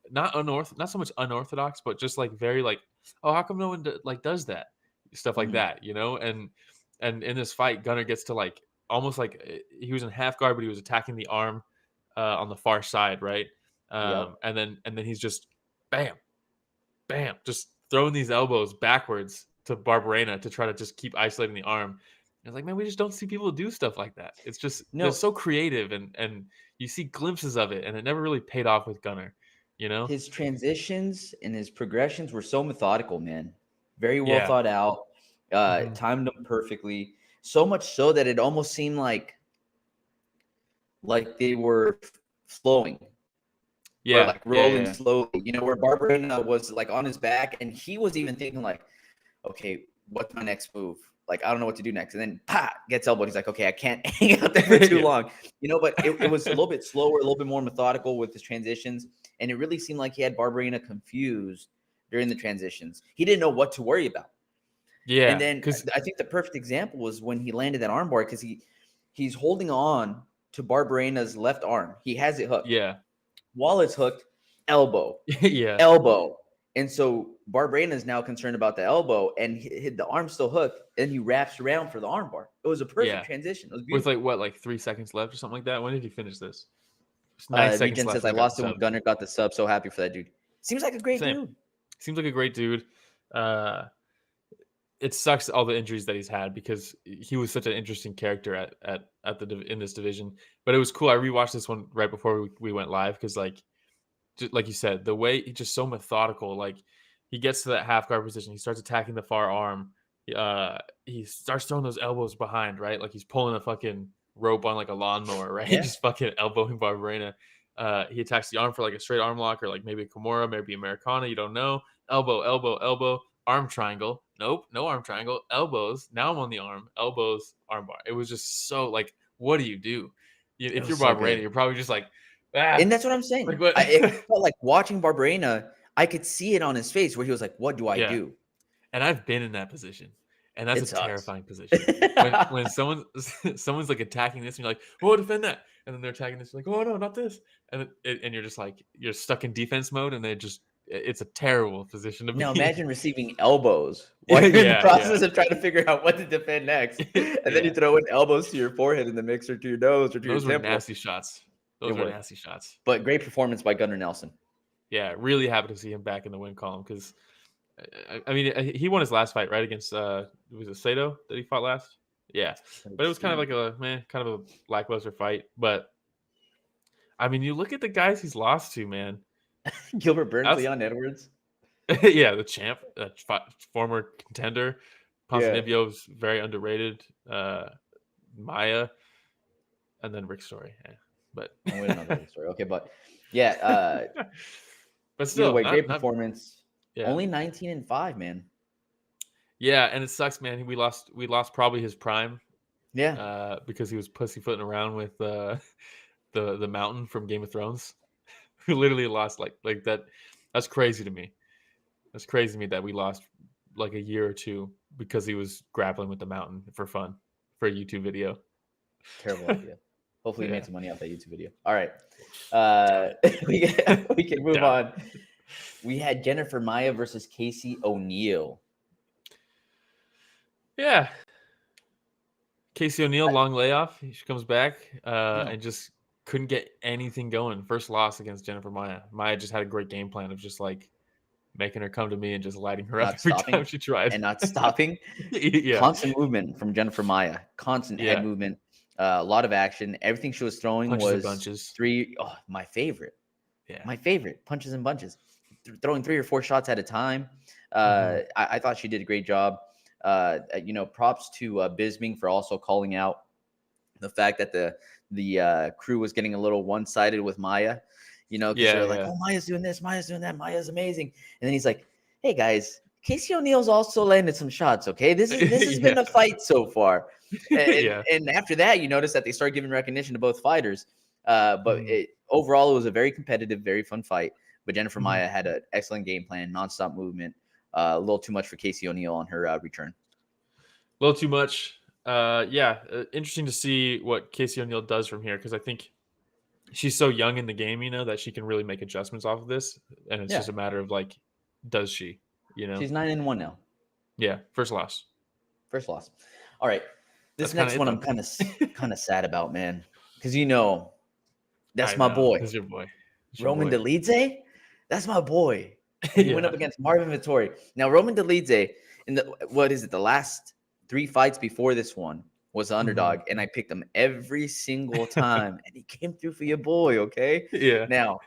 not so much unorthodox, but just like very like, oh, how come no one does that stuff like that, and in this fight, Gunnar gets to like almost like he was in half guard, but he was attacking the arm on the far side, right? And then he's just bam, just throwing these elbows backwards Barberena to try to just keep isolating the arm. And it's like, man, we just don't see people do stuff like that. It's just they're so creative, and you see glimpses of it, and it never really paid off with Gunnar. You know, his transitions and his progressions were so methodical, man. Very well thought out. Timed them perfectly. So much so that it almost seemed like they were flowing. Yeah, or like rolling slowly. You know, where Barberena was like on his back, and he was even thinking like, okay, what's my next move? Like, I don't know what to do next. And then, gets elbowed. He's like, okay, I can't hang out there for too long. You know, but it was a little bit slower, a little bit more methodical with his transitions. And it really seemed like he had Barberena confused during the transitions. He didn't know what to worry about. Yeah. And then I think the perfect example was when he landed that armbar, because he's holding on to Barberena's left arm. He has it hooked. Yeah. While it's hooked, elbow. Elbow. And so Barberena is now concerned about the elbow, and the arm's still hooked, and he wraps around for the armbar. It was a perfect transition. It was beautiful. With like 3 seconds left or something like that. When did he finish this? 9 seconds Regen left. says, I lost it when Gunnar got the sub. So happy for that dude. Seems like a great dude. Seems like a great dude. It sucks all the injuries that he's had, because he was such an interesting character in this division. But it was cool. I rewatched this one right before we went live, because like you said, the way he's just so methodical. Like, he gets to that half guard position, he starts attacking the far arm. He starts throwing those elbows behind, right? Like he's pulling a fucking rope on like a lawnmower, right? Yeah. Just fucking elbowing Barberena. He attacks the arm for like a straight arm lock, or like maybe a Kimura, maybe Amirkhani, you don't know. Elbow, arm triangle. Nope, no arm triangle. Elbows. Now I'm on the arm. Elbows, arm bar. It was just so like, what do you do? If you're Barberena, you're probably just like, and that's what I'm saying. Like, it felt like watching Barberena, I could see it on his face where he was like, what do I do? And I've been in that position. And that's It a sucks. terrifying position. when someone's like attacking this, and you're like, oh, defend that. And then they're attacking this, you're like, oh no, not this. And you're just like, you're stuck in defense mode, and it's a terrible position to be Now in. imagine receiving elbows while you're in the process of trying to figure out what to defend next. And then you throw in elbows to your forehead in the mix, or to your nose, or to your temple. Those were nasty shots. Nasty shots. But great performance by Gunnar Nelson. Yeah, really happy to see him back in the win column, because I mean, he won his last fight, right, against was it Sato that he fought last? Yeah, but it was kind of like a lackluster fight. But I mean, you look at the guys he's lost to, man. Gilbert Burns, Leon Edwards. Yeah, the champ, former contender. Ponzinibbio's very underrated. Maia, and then Rick Story. Yeah. But wait, another Rick Story. Okay, but yeah, but still, great performance. Yeah. Only 19-5, man. Yeah, and it sucks, man. We lost probably his prime. Yeah. Because he was pussyfooting around with the mountain from Game of Thrones. We literally lost like that. That's crazy to me. That's crazy to me that we lost like a year or two because he was grappling with the mountain for fun for a YouTube video. Terrible idea. Hopefully we made some money off that YouTube video. All right. We can move on. We had Jennifer Maia versus Casey O'Neill. Yeah. Casey O'Neill, long layoff. She comes back and just couldn't get anything going. First loss against Jennifer Maia. Maia just had a great game plan of just like making her come to me and just lighting her up every time she tried. And not stopping. Constant movement from Jennifer Maia. Constant head movement. A lot of action. Everything she was throwing was bunches. My favorite. Yeah. My favorite. Punches and bunches. Throwing 3 or 4 shots at a time. I thought she did a great job. Props to Bisping for also calling out the fact that the crew was getting a little one-sided with Maia. Because they're like, oh, Maia's doing this, Maia's doing that, Maia's amazing. And then he's like, hey guys, Casey O'Neill's also landed some shots. Okay, this has been a fight so far. And after that, you notice that they start giving recognition to both fighters. But overall, it was a very competitive, very fun fight. But Jennifer Maia had an excellent game plan, nonstop movement. A little too much for Casey O'Neill on her return. A little too much. Interesting to see what Casey O'Neill does from here, because I think she's so young in the game, that she can really make adjustments off of this. And it's just a matter of like, does she? She's 9-1 now. Yeah, first loss. All right, this next one I'm kind of sad about, man, because that's my boy. That's your boy. Roman Dolidze. That's my boy. And he went up against Marvin Vettori. Now, Roman Dolidze, in the last 3 fights before this one was the underdog, and I picked him every single time, and he came through for your boy, okay? Yeah. Now,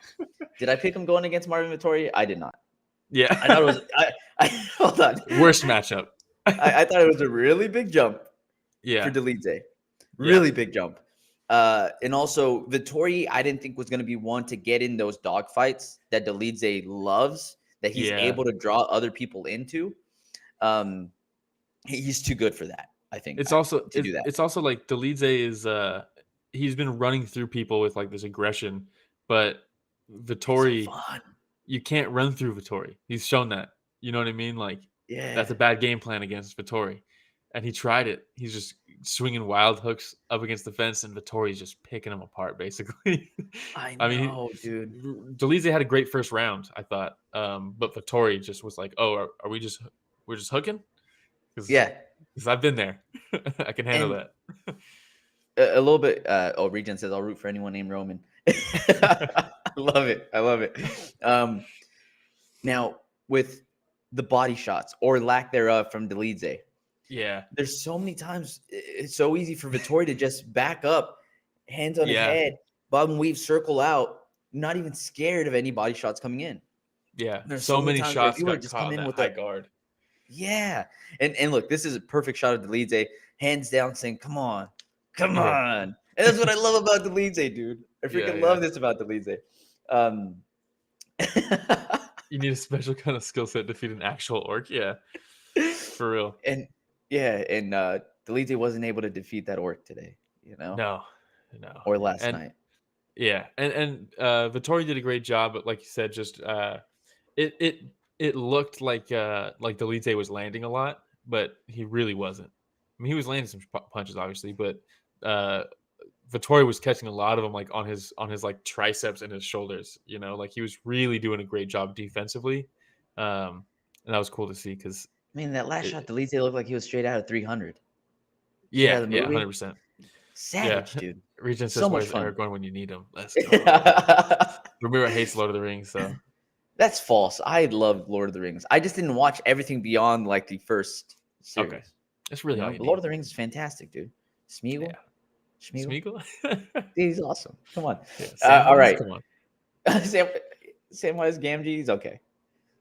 did I pick him going against Marvin Vettori? I did not. Yeah. I thought it was hold on. Worst matchup. I thought it was a really big jump for Dolidze. Really big jump. And also Vettori, I didn't think was going to be one to get in those dog fights that Dolidze loves, that he's able to draw other people into. He's too good for that, I think. It's also like Dolidze is he's been running through people with like this aggression, but Vettori, you can't run through Vettori. He's shown that. You know what I mean? Like, that's a bad game plan against Vettori. And he tried it. He's just swinging wild hooks up against the fence, and Vettori's just picking him apart, basically. I know, dude. Dolidze had a great first round, I thought. But Vettori just was like, "Oh, we're just hooking?" Because I've been there. I can handle that. A little bit. Regen says, "I'll root for anyone named Roman." I love it. Now, with the body shots or lack thereof from Dolidze, there's so many times it's so easy for Vettori to just back up, hands on his head, bob and weave, circle out, not even scared of any body shots coming in. Yeah, there's so many shots got just come in with high guard. Yeah, and look, this is a perfect shot of Dolidze, hands down, saying, "Come on." And that's what I love about Dolidze, dude. I freaking love this about Dolidze. You need a special kind of skill set to defeat an actual orc. Yeah, for real. And Dolidze wasn't able to defeat that orc today. You know, no, or last night. Yeah, and Vettori did a great job, but like you said, just it looked like Dolidze was landing a lot, but he really wasn't. I mean, he was landing some punches, obviously, but Vettori was catching a lot of them, like on his like triceps and his shoulders. You know, like he was really doing a great job defensively, and that was cool to see. Because I mean, that last shot, Dolidze looked like he was straight out of 300. Yeah, 100%. Savage, dude. Regent says, so "Where's much fun. Aragorn when you need him?" Let's go. Ramiro hates Lord of the Rings, so that's false. I love Lord of the Rings. I just didn't watch everything beyond like the first series. Okay, that's really all you need. Lord of the Rings is fantastic, dude. Smeagol. Yeah. Smeagol? He's awesome. Come on. Yeah, all right. Come on. Samwise Gamgee, he's okay.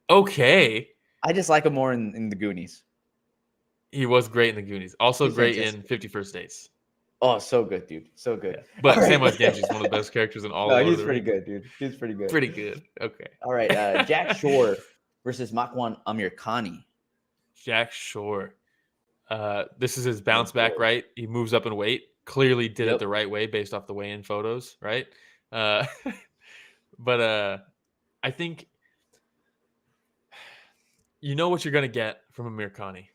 Okay. I just like him more in the Goonies. He was great in the Goonies. Also great in 51st Dates. Oh, so good, dude. So good. Yeah. But Samwise Gamgee is one of the best characters in all of He's pretty good, dude. He's pretty good. Pretty good. Okay. All right. Jack Shore versus Makwan Amirkhani. Jack Shore. This is his bounce back, right? He moves up in weight. Clearly did it the right way based off the weigh-in photos, right? But I think you know what you're going to get from Amirkhani.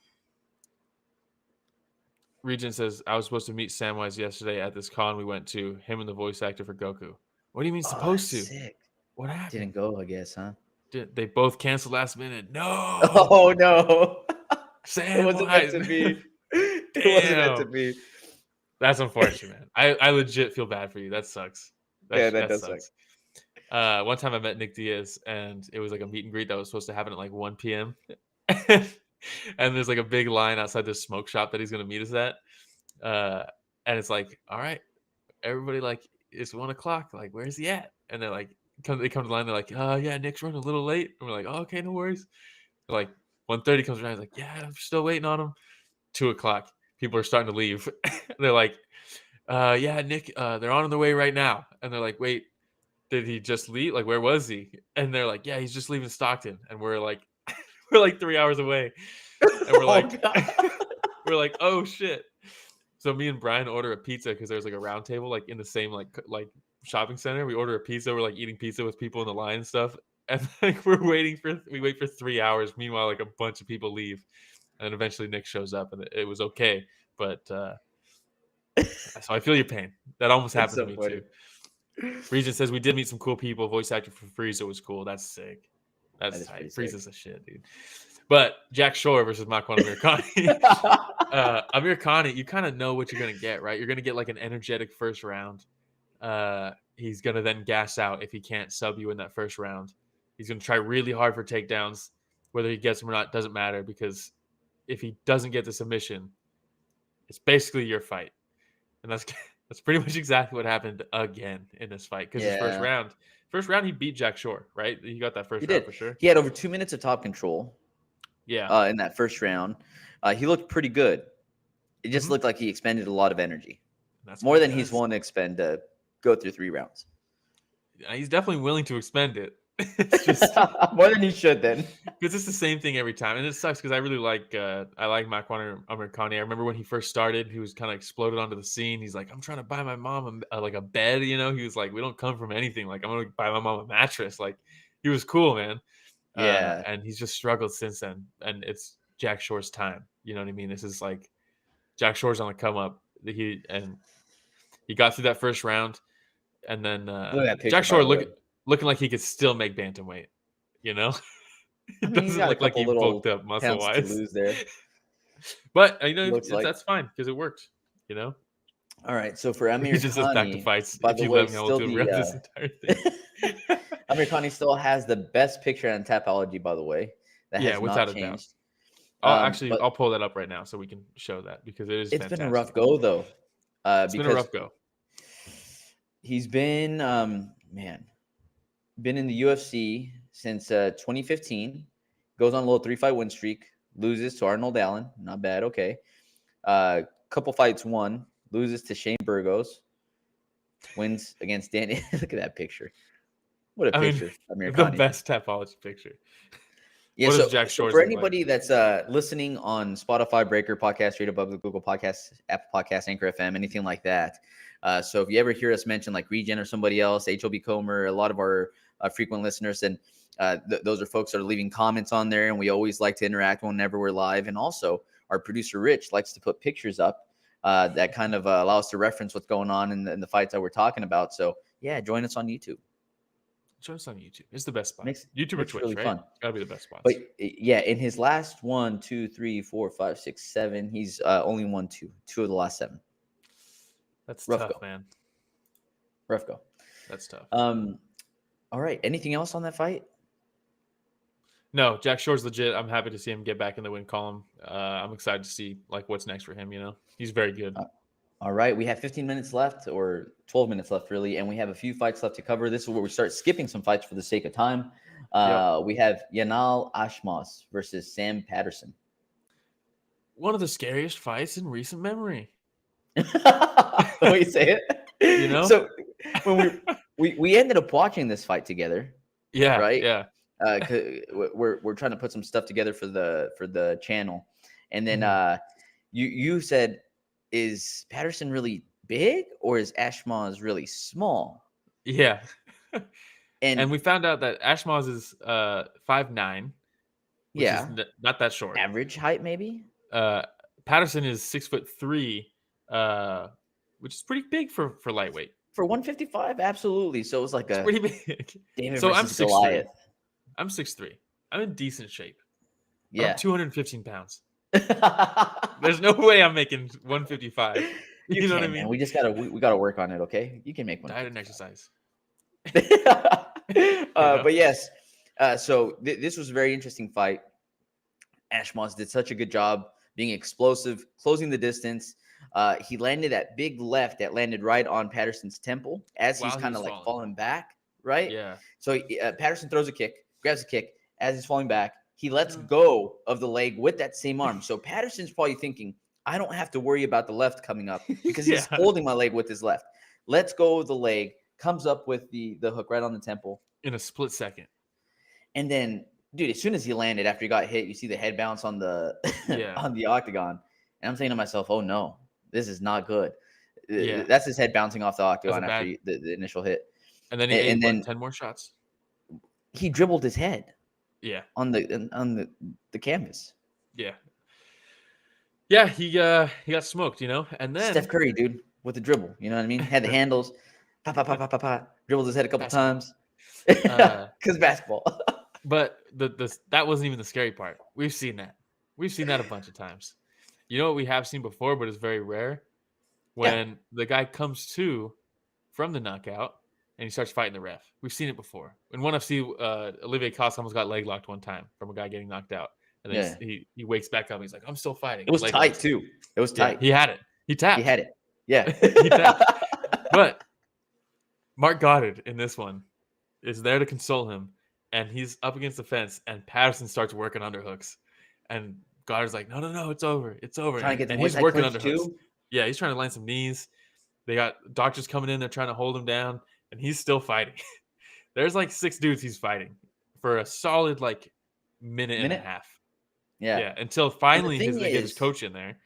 Regent says, I was supposed to meet Samwise yesterday at this con we went to, him and the voice actor for Goku. What do you mean supposed to? Sick. What happened? Didn't go, I guess, huh? They both canceled last minute. No. Oh, no. Samwise. It wasn't meant to be. It wasn't meant to be. That's unfortunate, man. I legit feel bad for you. That sucks. That does suck. One time I met Nick Diaz, and it was like a meet and greet that was supposed to happen at like 1 p.m. And there's like a big line outside this smoke shop that he's going to meet us at. And it's like, all right, everybody, like, it's 1 o'clock. Like, where's he at? And they're like, they come to the line. They're like, yeah, Nick's running a little late. And we're like, oh, okay, no worries. They're like 1:30 comes around. He's like, yeah, I'm still waiting on him. 2 o'clock. People are starting to leave. They're like, yeah, Nick, they're on their way right now. And they're like, wait, did he just leave? Like, where was he? And they're like, yeah, he's just leaving Stockton. And we're like, we're like 3 hours away. And we're like, we're like, oh shit. So me and Bryan order a pizza because there's like a round table, like in the same like shopping center. We order a pizza. We're like eating pizza with people in the line and stuff. And like we wait for 3 hours. Meanwhile, like a bunch of people leave. And eventually Nick shows up and it was okay. But so I feel your pain. That almost happened to me too. Regent says we did meet some cool people. Voice actor for Frieza was cool. That's sick. That's tight. Frieza's a shit, dude. But Jack Shore versus Makwan Amirkhani. Amirkhani, you kind of know what you're going to get, right? You're going to get like an energetic first round. He's going to then gas out if he can't sub you in that first round. He's going to try really hard for takedowns. Whether he gets them or not doesn't matter, because if he doesn't get the submission, it's basically your fight. And that's pretty much exactly what happened again in this fight. Because his first round, he beat Jack Shore, right? He got that first round for sure. He had over 2 minutes of top control. Yeah. In that first round, he looked pretty good. It just looked like he expended a lot of energy, more than he's willing to expend to go through 3 rounds. He's definitely willing to expend it. It's just more than he should then, because it's the same thing every time, and it sucks because I really like Makwan or Amirkhani. I remember when he first started, he was kind of exploded onto the scene. He's like, I'm trying to buy my mom like a bed, He was like, we don't come from anything. Like, I'm gonna buy my mom a mattress. Like, he was cool, man. Yeah. And he's just struggled since then, and it's Jack Shore's time. You know what I mean? This is like Jack Shore's on the come up. He got through that first round, and then Jack Shore looking like he could still make bantamweight. It doesn't look like he bulked up muscle wise. Lose there. But that's fine because it worked. All right, so for Amirkhani, he just does back to fights. By the way, still this entire thing. Amirkhani still has the best picture on Tapology, by the way. That has without not changed. I'll pull that up right now so we can show that, because it's been a rough go though. It's been a rough go. He's been been in the UFC since 2015. Goes on a little 3-fight win streak. Loses to Arnold Allen. Not bad. Okay. Couple fights won. Loses to Shane Burgos. Wins against Danny. Look at that picture. What a picture. The best Tapology picture. Yeah, so Jack Shore for anybody that's listening on Spotify, Breaker, Podcast, Radio Public, Google Podcasts, Apple Podcasts, Anchor FM, anything like that. So if you ever hear us mention like Regen or somebody else, HOB Comer, a lot of our frequent listeners, and those are folks that are leaving comments on there, and we always like to interact whenever we're live. And also our producer Rich likes to put pictures up that kind of allow us to reference what's going on in the fights that we're talking about. So yeah, join us on YouTube. Show us on YouTube. It's the best spot. YouTube or Twitch, really right? Fun. Gotta be the best spot. But yeah, in his last 1, 2, 3, 4, 5, 6, 7, he's only won 2 of the last 7. That's rough tough, go. Man. Rough go. That's tough. All right. Anything else on that fight? No, Jack Shore's legit. I'm happy to see him get back in the win column. I'm excited to see like what's next for him. He's very good. All right, we have 15 minutes left, or 12 minutes left, really, and we have a few fights left to cover. This is where we start skipping some fights for the sake of time. We have Yanal Ashmoz versus Sam Patterson. One of the scariest fights in recent memory. The way you say it, So when we ended up watching this fight together. Yeah. Right. Yeah. We're trying to put some stuff together for the channel, and then you said, is Patterson really big or is Ashmoz really small? Yeah. And we found out that Ashmoz is 5'9". Yeah. Is not that short. Average height, maybe? Patterson is 6'3", which is pretty big for lightweight. For 155, absolutely. So it was like pretty big. David so versus Goliath. I'm 6'3". I'm in decent shape. Yeah. I'm 215 pounds. There's no way I'm making 155. You know what I mean? Man. We just gotta work on it. Okay, you can make one. Diet and exercise. But yes, so this was a very interesting fight. Ashmoz did such a good job being explosive, closing the distance. He landed that big left that landed right on Patterson's temple as he's kind of like falling back, right? Yeah. So Patterson throws a kick, grabs a kick as he's falling back. He lets go of the leg with that same arm. So Patterson's probably thinking, I don't have to worry about the left coming up because he's holding my leg with his left. Lets go of the leg, comes up with the hook right on the temple. In a split second. And then, dude, as soon as he landed, after he got hit, you see the head bounce on the on the octagon. And I'm saying to myself, oh no, this is not good. Yeah. That's his head bouncing off the octagon after the initial hit. And then he ate 10 more shots. He dribbled his head. Yeah. On the canvas. Yeah. Yeah, he got smoked, and then Steph Curry, dude, with the dribble. You know what I mean? Had the handles, dribbled his head a couple times. Because basketball. But that wasn't even the scary part. We've seen that. We've seen that a bunch of times. You know what we have seen before, but it's very rare? When the guy comes to from the knockout and he starts fighting the ref. We've seen it before. In one FC, Olivier Costa almost got leg locked one time from a guy getting knocked out. And then he wakes back up and he's like, I'm still fighting. It was tight, too. It was tight. Yeah, he had it. He tapped. He had it. Yeah. He tapped. But Marc Goddard in this one is there to console him. And he's up against the fence, and Patterson starts working underhooks. And Goddard's like, no, it's over. It's over. And he's working underhooks. Too? Yeah, he's trying to land some knees. They got doctors coming in. They're trying to hold him down. And he's still fighting. There's like 6 dudes he's fighting for a solid like minute and a half. Yeah. Until finally they get his coach in there.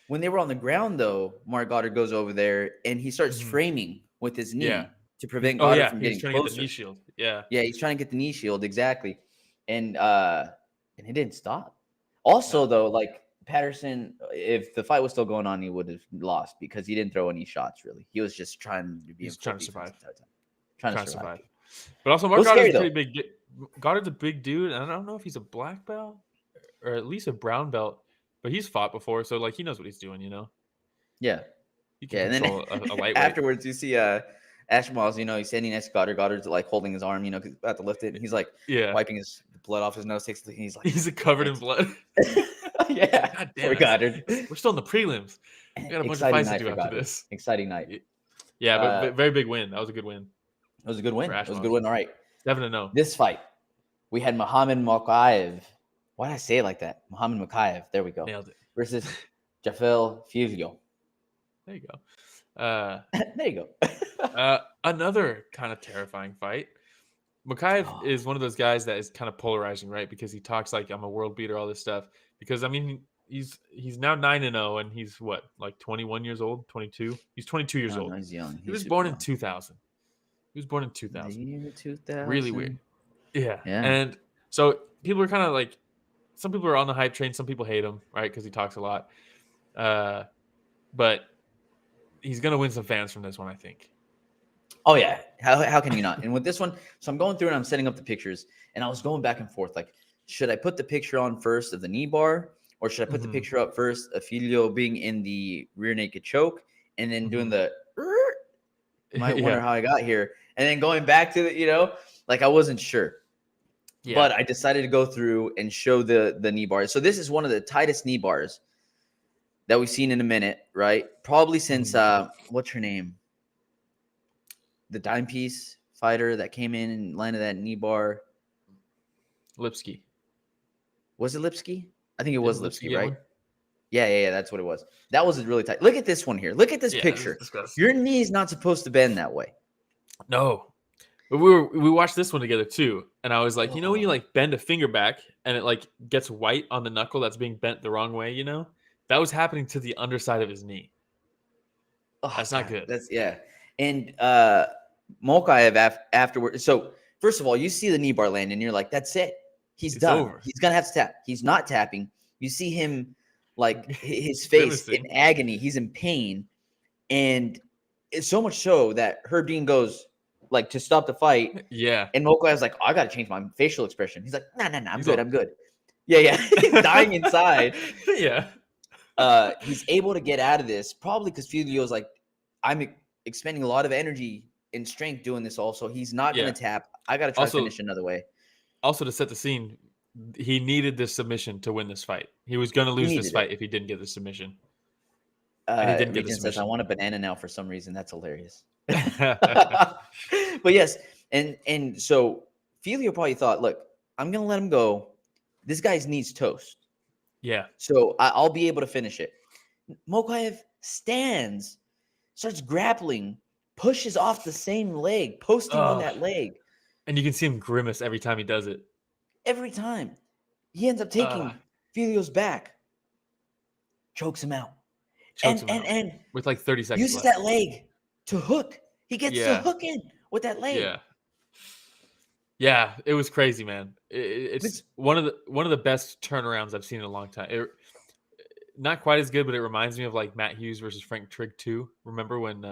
When they were on the ground, though, Marc Goddard goes over there and he starts framing with his knee to prevent Goddard from getting closer. Get the knee shield. Yeah, he's trying to get the knee shield exactly, and he didn't stop. Also, though, like Patterson, if the fight was still going on, he would have lost because he didn't throw any shots. Really, he was just trying to be trying to survive. Trying to survive. But also, Marc Goddard's pretty big. Goddard's a big dude, and I don't know if he's a black belt or at least a brown belt. But he's fought before, so like he knows what he's doing, you know. Yeah, he can control a lightweight. Afterwards, you see Ashmoz, you know, he's standing next to Goddard. Goddard's like holding his arm, you know, because he's about to lift it. And he's like wiping his blood off his nose. He's like, he's covered in blood. Yeah, God damn it. Goddard. We're still in the prelims. We got a bunch of fights to do after this. Exciting night. Yeah, but very big win. That was a good win. It was a good win. All right. 7-0. This fight, we had Mokaev. Why did I say it like that? Mokaev. There we go. Nailed it. Versus Jafel Filho. There you go. There you go. Another kind of terrifying fight. Mokaev is one of those guys that is kind of polarizing, right? Because he talks like I'm a world beater, all this stuff. Because I mean, he's now 9-0, and he's what, like 21 years old, 22. He's 22 years old. He's young. He was born in 2000. He was born in 2000. The year 2000. Really weird. Yeah. And so people are kind of like, some people are on the hype train. Some people hate him, right? Because he talks a lot. But he's going to win some fans from this one, I think. Oh, yeah. How can you not? And with this one, so I'm going through and I'm setting up the pictures. And I was going back and forth. Like, should I put the picture on first of the knee bar? Or should I put the picture up first of Filho being in the rear naked choke? And then doing the... Might wonder how I got here. And then going back to the, you know, like I wasn't sure. Yeah. But I decided to go through and show the knee bars. So this is one of the tightest knee bars that we've seen in a minute, right? Probably since what's her name? The dime piece fighter that came in and landed that knee bar. Lipsky. Was it Lipsky? I think it was Lipsky, right? Yeah, that's what it was. That was really tight. Look at this one here. Look at this picture. Your knee is not supposed to bend that way. No. But we watched this one together too, and I was like, you know, when you like bend a finger back and it like gets white on the knuckle that's being bent the wrong way, you know, that was happening to the underside of his knee. That's not good. And Mokaev afterward. So first of all, you see the knee bar land, and you're like, that's it. He's done. Over. He's gonna have to tap. He's not tapping. You see him like his face in agony. He's in pain, and it's so much so that Herb Dean goes like to stop the fight. Yeah. And Mokaev's like, I gotta change my facial expression. He's like, no, I'm good. Yeah. He's dying inside. Yeah. He's able to get out of this probably because Filho's like, I'm expending a lot of energy and strength doing this. Also, he's not gonna tap. I gotta try to finish another way. Also, to set the scene, he needed this submission to win this fight. He was gonna lose this fight if he didn't get the submission. And he didn't get the submission. Says, I want a banana now for some reason. That's hilarious. But yes, and so Filho probably thought, look, I'm gonna let him go. This guy's needs toast. Yeah. So I'll be able to finish it. Mokaev stands, starts grappling, pushes off the same leg, posting on that leg. And you can see him grimace every time he does it. Every time. He ends up taking Filho's back. Chokes him out. And with like 30 seconds uses that leg to hook. He gets to hook in with that leg. Yeah, it was crazy, man. It's one of the best turnarounds I've seen in a long time. Not quite as good, but it reminds me of like Matt Hughes versus Frank Trigg 2. Remember when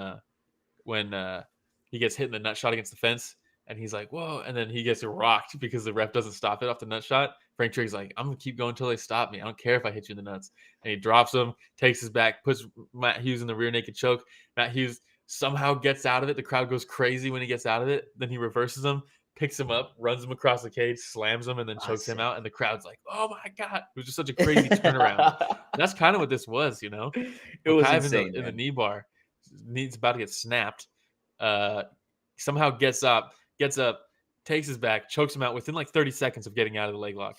he gets hit in the nut shot against the fence and he's like, whoa, and then he gets rocked because the ref doesn't stop it off the nut shot. Frank Trigg's like, I'm gonna keep going until they stop me. I don't care if I hit you in the nuts. And he drops him, takes his back, puts Matt Hughes in the rear naked choke. Matt Hughes somehow gets out of it. The crowd goes crazy when he gets out of it. Then he reverses him, picks him up, runs him across the cage, slams him, and then chokes him out. And the crowd's like, "Oh my god!" It was just such a crazy turnaround. And that's kind of what this was, you know. It was Mokaev insane, in the knee bar, knee's about to get snapped. Somehow gets up, takes his back, chokes him out within like 30 seconds of getting out of the leg lock.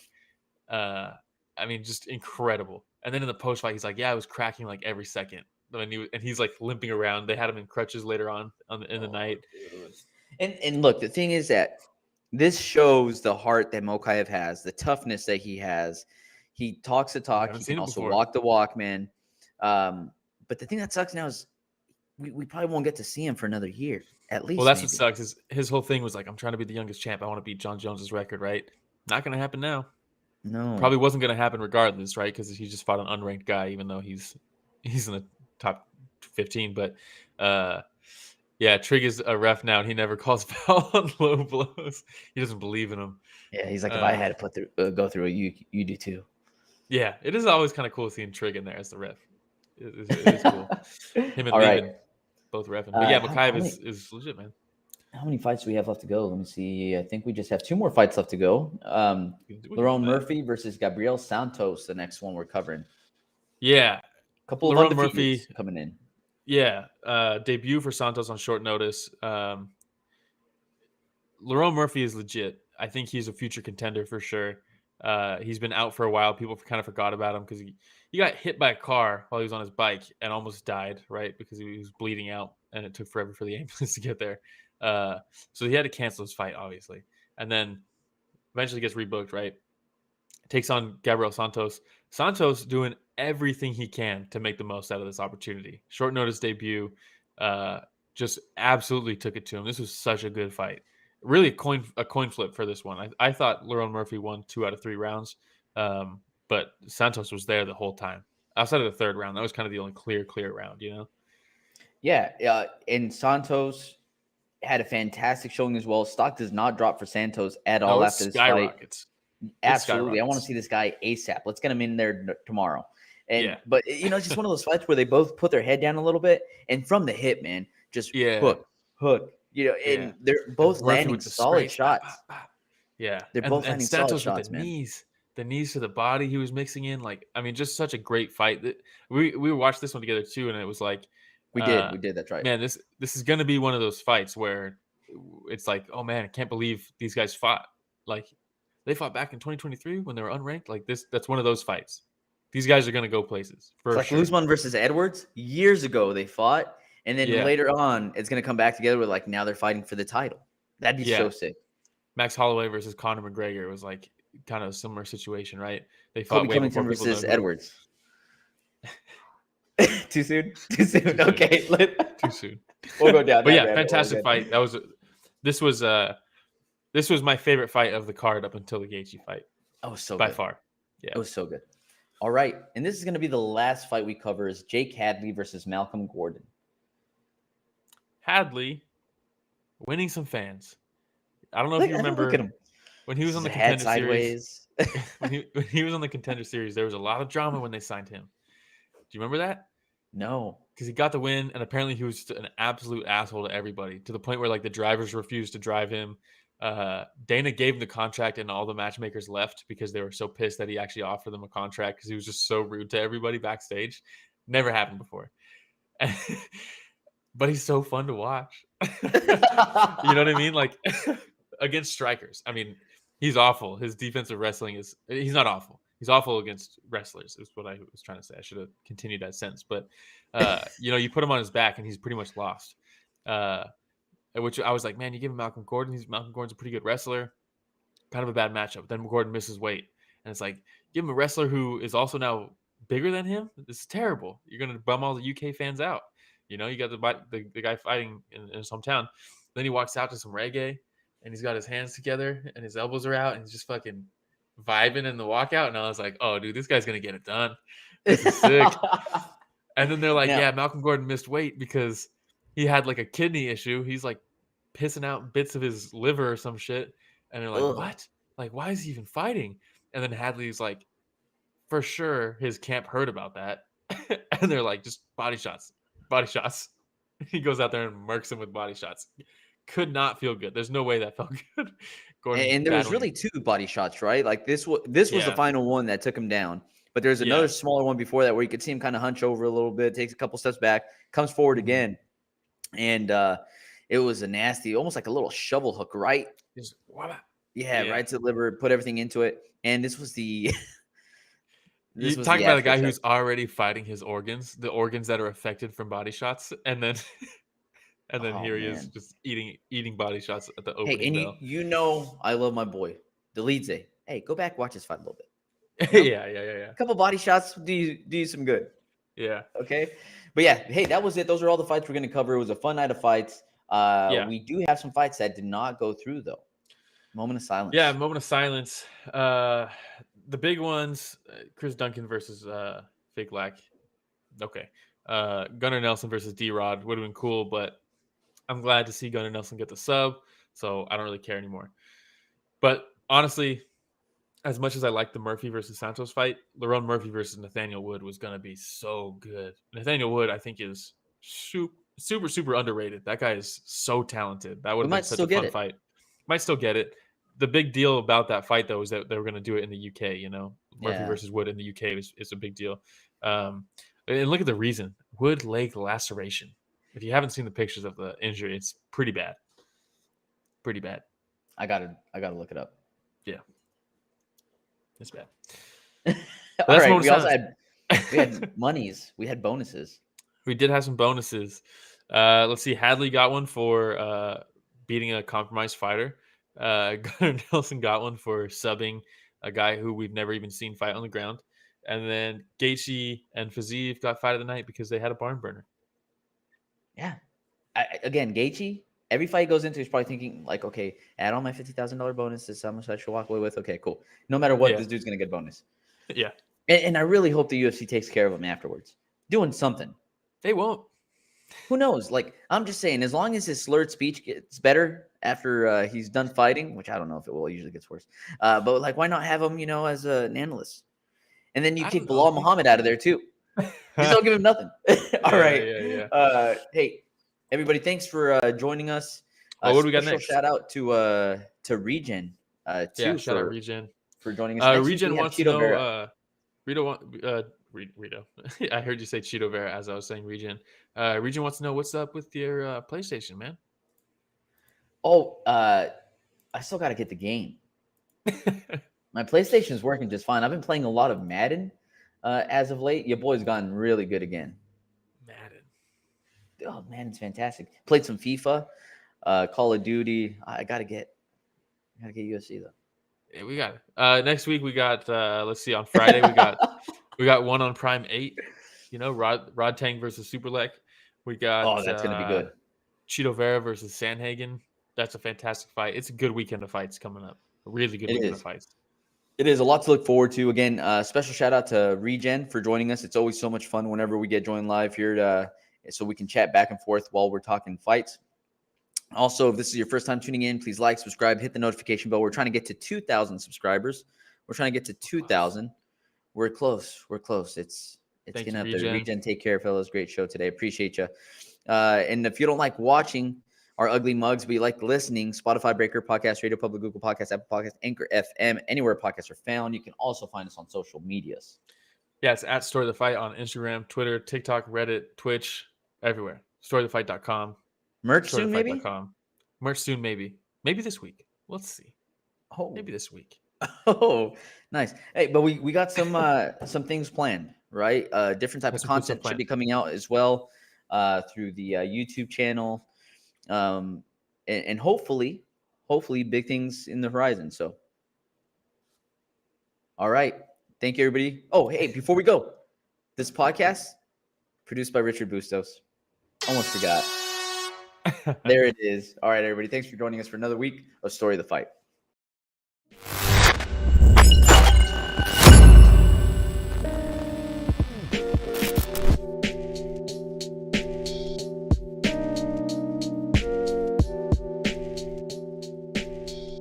I mean, just incredible. And then in the post fight, he's like, "Yeah, I was cracking like every second." And he's like limping around. They had him in crutches later on in the night. And look, the thing is that this shows the heart that Mokaev has, the toughness that he has. He talks the talk. He can also walk the walk, man. But the thing that sucks now is we probably won't get to see him for another year, at least. Well, that's what sucks. Is his whole thing was like, "I'm trying to be the youngest champ. I want to beat John Jones's record." Right? Not going to happen now. No, probably wasn't going to happen regardless, right? Because he just fought an unranked guy, even though he's in the top 15. But yeah, Trig is a ref now, and he never calls foul on low blows. He doesn't believe in him. Yeah, he's like, if I had to go through it, you do too. Yeah, it is always kind of cool seeing Trig in there as the ref. It is cool. Him and Lehman both reffing. But yeah, Mokaev is legit, man. How many fights do we have left to go? Let me see. I think we just have 2 more fights left to go. Lerone Murphy versus Gabriel Santos, the next one we're covering. Yeah. A couple of Lerone Murphy coming in. Yeah. Debut for Santos on short notice. Lerone Murphy is legit. I think he's a future contender for sure. He's been out for a while. People kind of forgot about him because he got hit by a car while he was on his bike and almost died, right? Because he was bleeding out and it took forever for the ambulance to get there. So he had to cancel his fight, obviously. And then eventually gets rebooked, right? Takes on Gabriel Santos. Santos doing everything he can to make the most out of this opportunity. Short notice debut. Just absolutely took it to him. This was such a good fight. Really a coin flip for this one. I thought Lerone Murphy won 2 out of 3 rounds, but Santos was there the whole time. Outside of the 3rd round, that was kind of the only clear round, you know? Yeah, and Santos had a fantastic showing as well. Stock does not drop for Santos at all after this fight. Absolutely. I want to see this guy ASAP. Let's get him in there tomorrow. But it's just one of those fights where they both put their head down a little bit, and from the hip, man, just hook. And they're both landing solid shots. Yeah, they're both landing solid shots, man. The knees to the body he was mixing in, just such a great fight. We watched this one together too, and it was like we did. That's right, man. This is gonna be one of those fights where it's like, oh man, I can't believe these guys fought. Like they fought back in 2023 when they were unranked. Like this, that's one of those fights. These guys are gonna go places. It's like Usman versus Edwards years ago. They fought. And then later on, it's going to come back together with now they're fighting for the title. That'd be so sick. Max Holloway versus Conor McGregor was like kind of a similar situation, right? They fought way before people versus Edwards. Too soon? Too soon. Okay. Too soon. We'll go down. But yeah, fantastic fight. This was my favorite fight of the card up until the Gaethje fight. Oh, so by good. far. Yeah. It was so good. All right. And this is going to be the last fight we cover is Jake Hadley versus Malcolm Gordon. Hadley winning some fans. I don't know if you remember when he was on the Contender Series. when he was on the Contender Series, there was a lot of drama when they signed him. Do you remember that? No. Because he got the win, and apparently he was just an absolute asshole to everybody, to the point where the drivers refused to drive him. Dana gave him the contract, and all the matchmakers left because they were so pissed that he actually offered them a contract because he was just so rude to everybody backstage. Never happened before. But he's so fun to watch. You know what I mean? Against strikers. I mean, he's awful. His defensive wrestling he's not awful. He's awful against wrestlers is what I was trying to say. I should have continued that sentence. But, you put him on his back and he's pretty much lost. Which I was like, man, you give him Malcolm Gordon. Malcolm Gordon's a pretty good wrestler. Kind of a bad matchup. Then Gordon misses weight. And it's like, give him a wrestler who is also now bigger than him. This is terrible. You're going to bum all the UK fans out. You got the guy fighting in his hometown. Then he walks out to some reggae, and he's got his hands together, and his elbows are out, and he's just fucking vibing in the walkout. And I was like, oh, dude, this guy's going to get it done. This is sick. And then they're like, yeah, Malcolm Gordon missed weight because he had a kidney issue. He's pissing out bits of his liver or some shit. And they're like, what? Why is he even fighting? And then Hadley's like, for sure his camp heard about that. And they're like, just body shots. He goes out there and murks him with body shots. Could not feel good. There's no way that felt good. Gordon And there was battling. really 2 body shots, right? Like this was the final one that took him down. But there's another smaller one before that where you could see him kind of hunch over a little bit, takes a couple steps back, comes forward again. And it was a nasty, almost like a little shovel hook, right? Right to the liver, put everything into it. And this was the you talk about a guy who's already fighting his organs, the organs that are affected from body shots, and then here he is just eating body shots at the opening bell. You know I love my boy Dolidze. Hey, go back, watch this fight a little bit. You know? yeah. A couple body shots do you some good. Yeah. Okay. But yeah, hey, that was it. Those are all the fights we're going to cover. It was a fun night of fights. We do have some fights that did not go through though. Moment of silence. Yeah, moment of silence. The big ones: Chris Duncan versus Fake Lack. Okay. Gunnar Nelson versus D-Rod would have been cool, but I'm glad to see Gunnar Nelson get the sub, so I don't really care anymore. But honestly, as much as I like the Murphy versus Santos fight, Lerone Murphy versus Nathaniel Wood was going to be so good. Nathaniel Wood, I think, is super underrated. That guy is so talented. That would have been such a fun fight. Might still get it. The big deal about that fight, though, is that they were going to do it in the UK, you know? Murphy versus Wood in the UK is a big deal. And look at the reason. Wood leg laceration. If you haven't seen the pictures of the injury, it's pretty bad. Pretty bad. I gotta look it up. Yeah. It's bad. All right. We had monies. We had bonuses. We did have some bonuses. Let's see. Hadley got one for beating a compromised fighter. Gunnar Nelson got one for subbing a guy who we've never even seen fight on the ground. And then Gaethje and Fiziev got fight of the night because they had a barn burner. Yeah. Again, Gaethje, every fight he goes into, he's probably thinking, like, okay, add on my $50,000 bonus. This is how much I should walk away with. Okay, cool. No matter what, this dude's going to get a bonus. Yeah. And I really hope the UFC takes care of him afterwards. Doing something. They won't. Who knows? Like, I'm just saying, as long as his slurred speech gets better after he's done fighting, which I don't know if it will. It usually gets worse. But, like, why not have him, you know, as an analyst? And then you kick Bilal Muhammad out of there, too. Just don't give him nothing. All right. Yeah. Hey, everybody, thanks for joining us. What do we got next? Shout out to Regen. Shout out Regen for joining us. Regen wants to know. Rito. I heard you say Cheeto Vera as I was saying Regen. Regen wants to know what's up with your PlayStation, man. Oh, I still got to get the game. My PlayStation is working just fine. I've been playing a lot of Madden as of late. Your boy's gotten really good again. Madden. Oh, man, it's fantastic. Played some FIFA, Call of Duty. I gotta get UFC though. Yeah, we got it. Next week we got let's see, on Friday we got one on Prime 8. You know, Rod Tang versus Superlek. We got that's gonna be good. Cheeto Vera versus Sanhagen. That's a fantastic fight. It's a good weekend of fights coming up. A really good weekend of fights. It is a lot to look forward to. Again, special shout out to Regen for joining us. It's always so much fun whenever we get joined live here, so we can chat back and forth while we're talking fights. Also, if this is your first time tuning in, please like, subscribe, hit the notification bell. We're trying to get to 2,000 subscribers. We're trying to get to 2,000. We're close. It's getting up there. Regen, take care, fellas. Great show today. Appreciate you. And if you don't like watching our ugly mugs, but you like listening, Spotify, Breaker, Podcast, Radio Public, Google Podcasts, Apple Podcasts, Anchor FM, anywhere podcasts are found. You can also find us on social medias. Yeah, it's at Story the Fight on Instagram, Twitter, TikTok, Reddit, Twitch, everywhere. StoryTheFight.com. Merch soon, maybe? Merch soon, maybe. Maybe this week. Let's see. Oh, maybe this week. Oh, nice. Hey, but we got some things planned, right? Different type of content should be coming out as well through the YouTube channel. And hopefully big things in the horizon. So, all right. Thank you, everybody. Oh, hey, before we go, this podcast produced by Richard Bustos. Almost forgot. There it is. All right, everybody. Thanks for joining us for another week of Story of the Fight.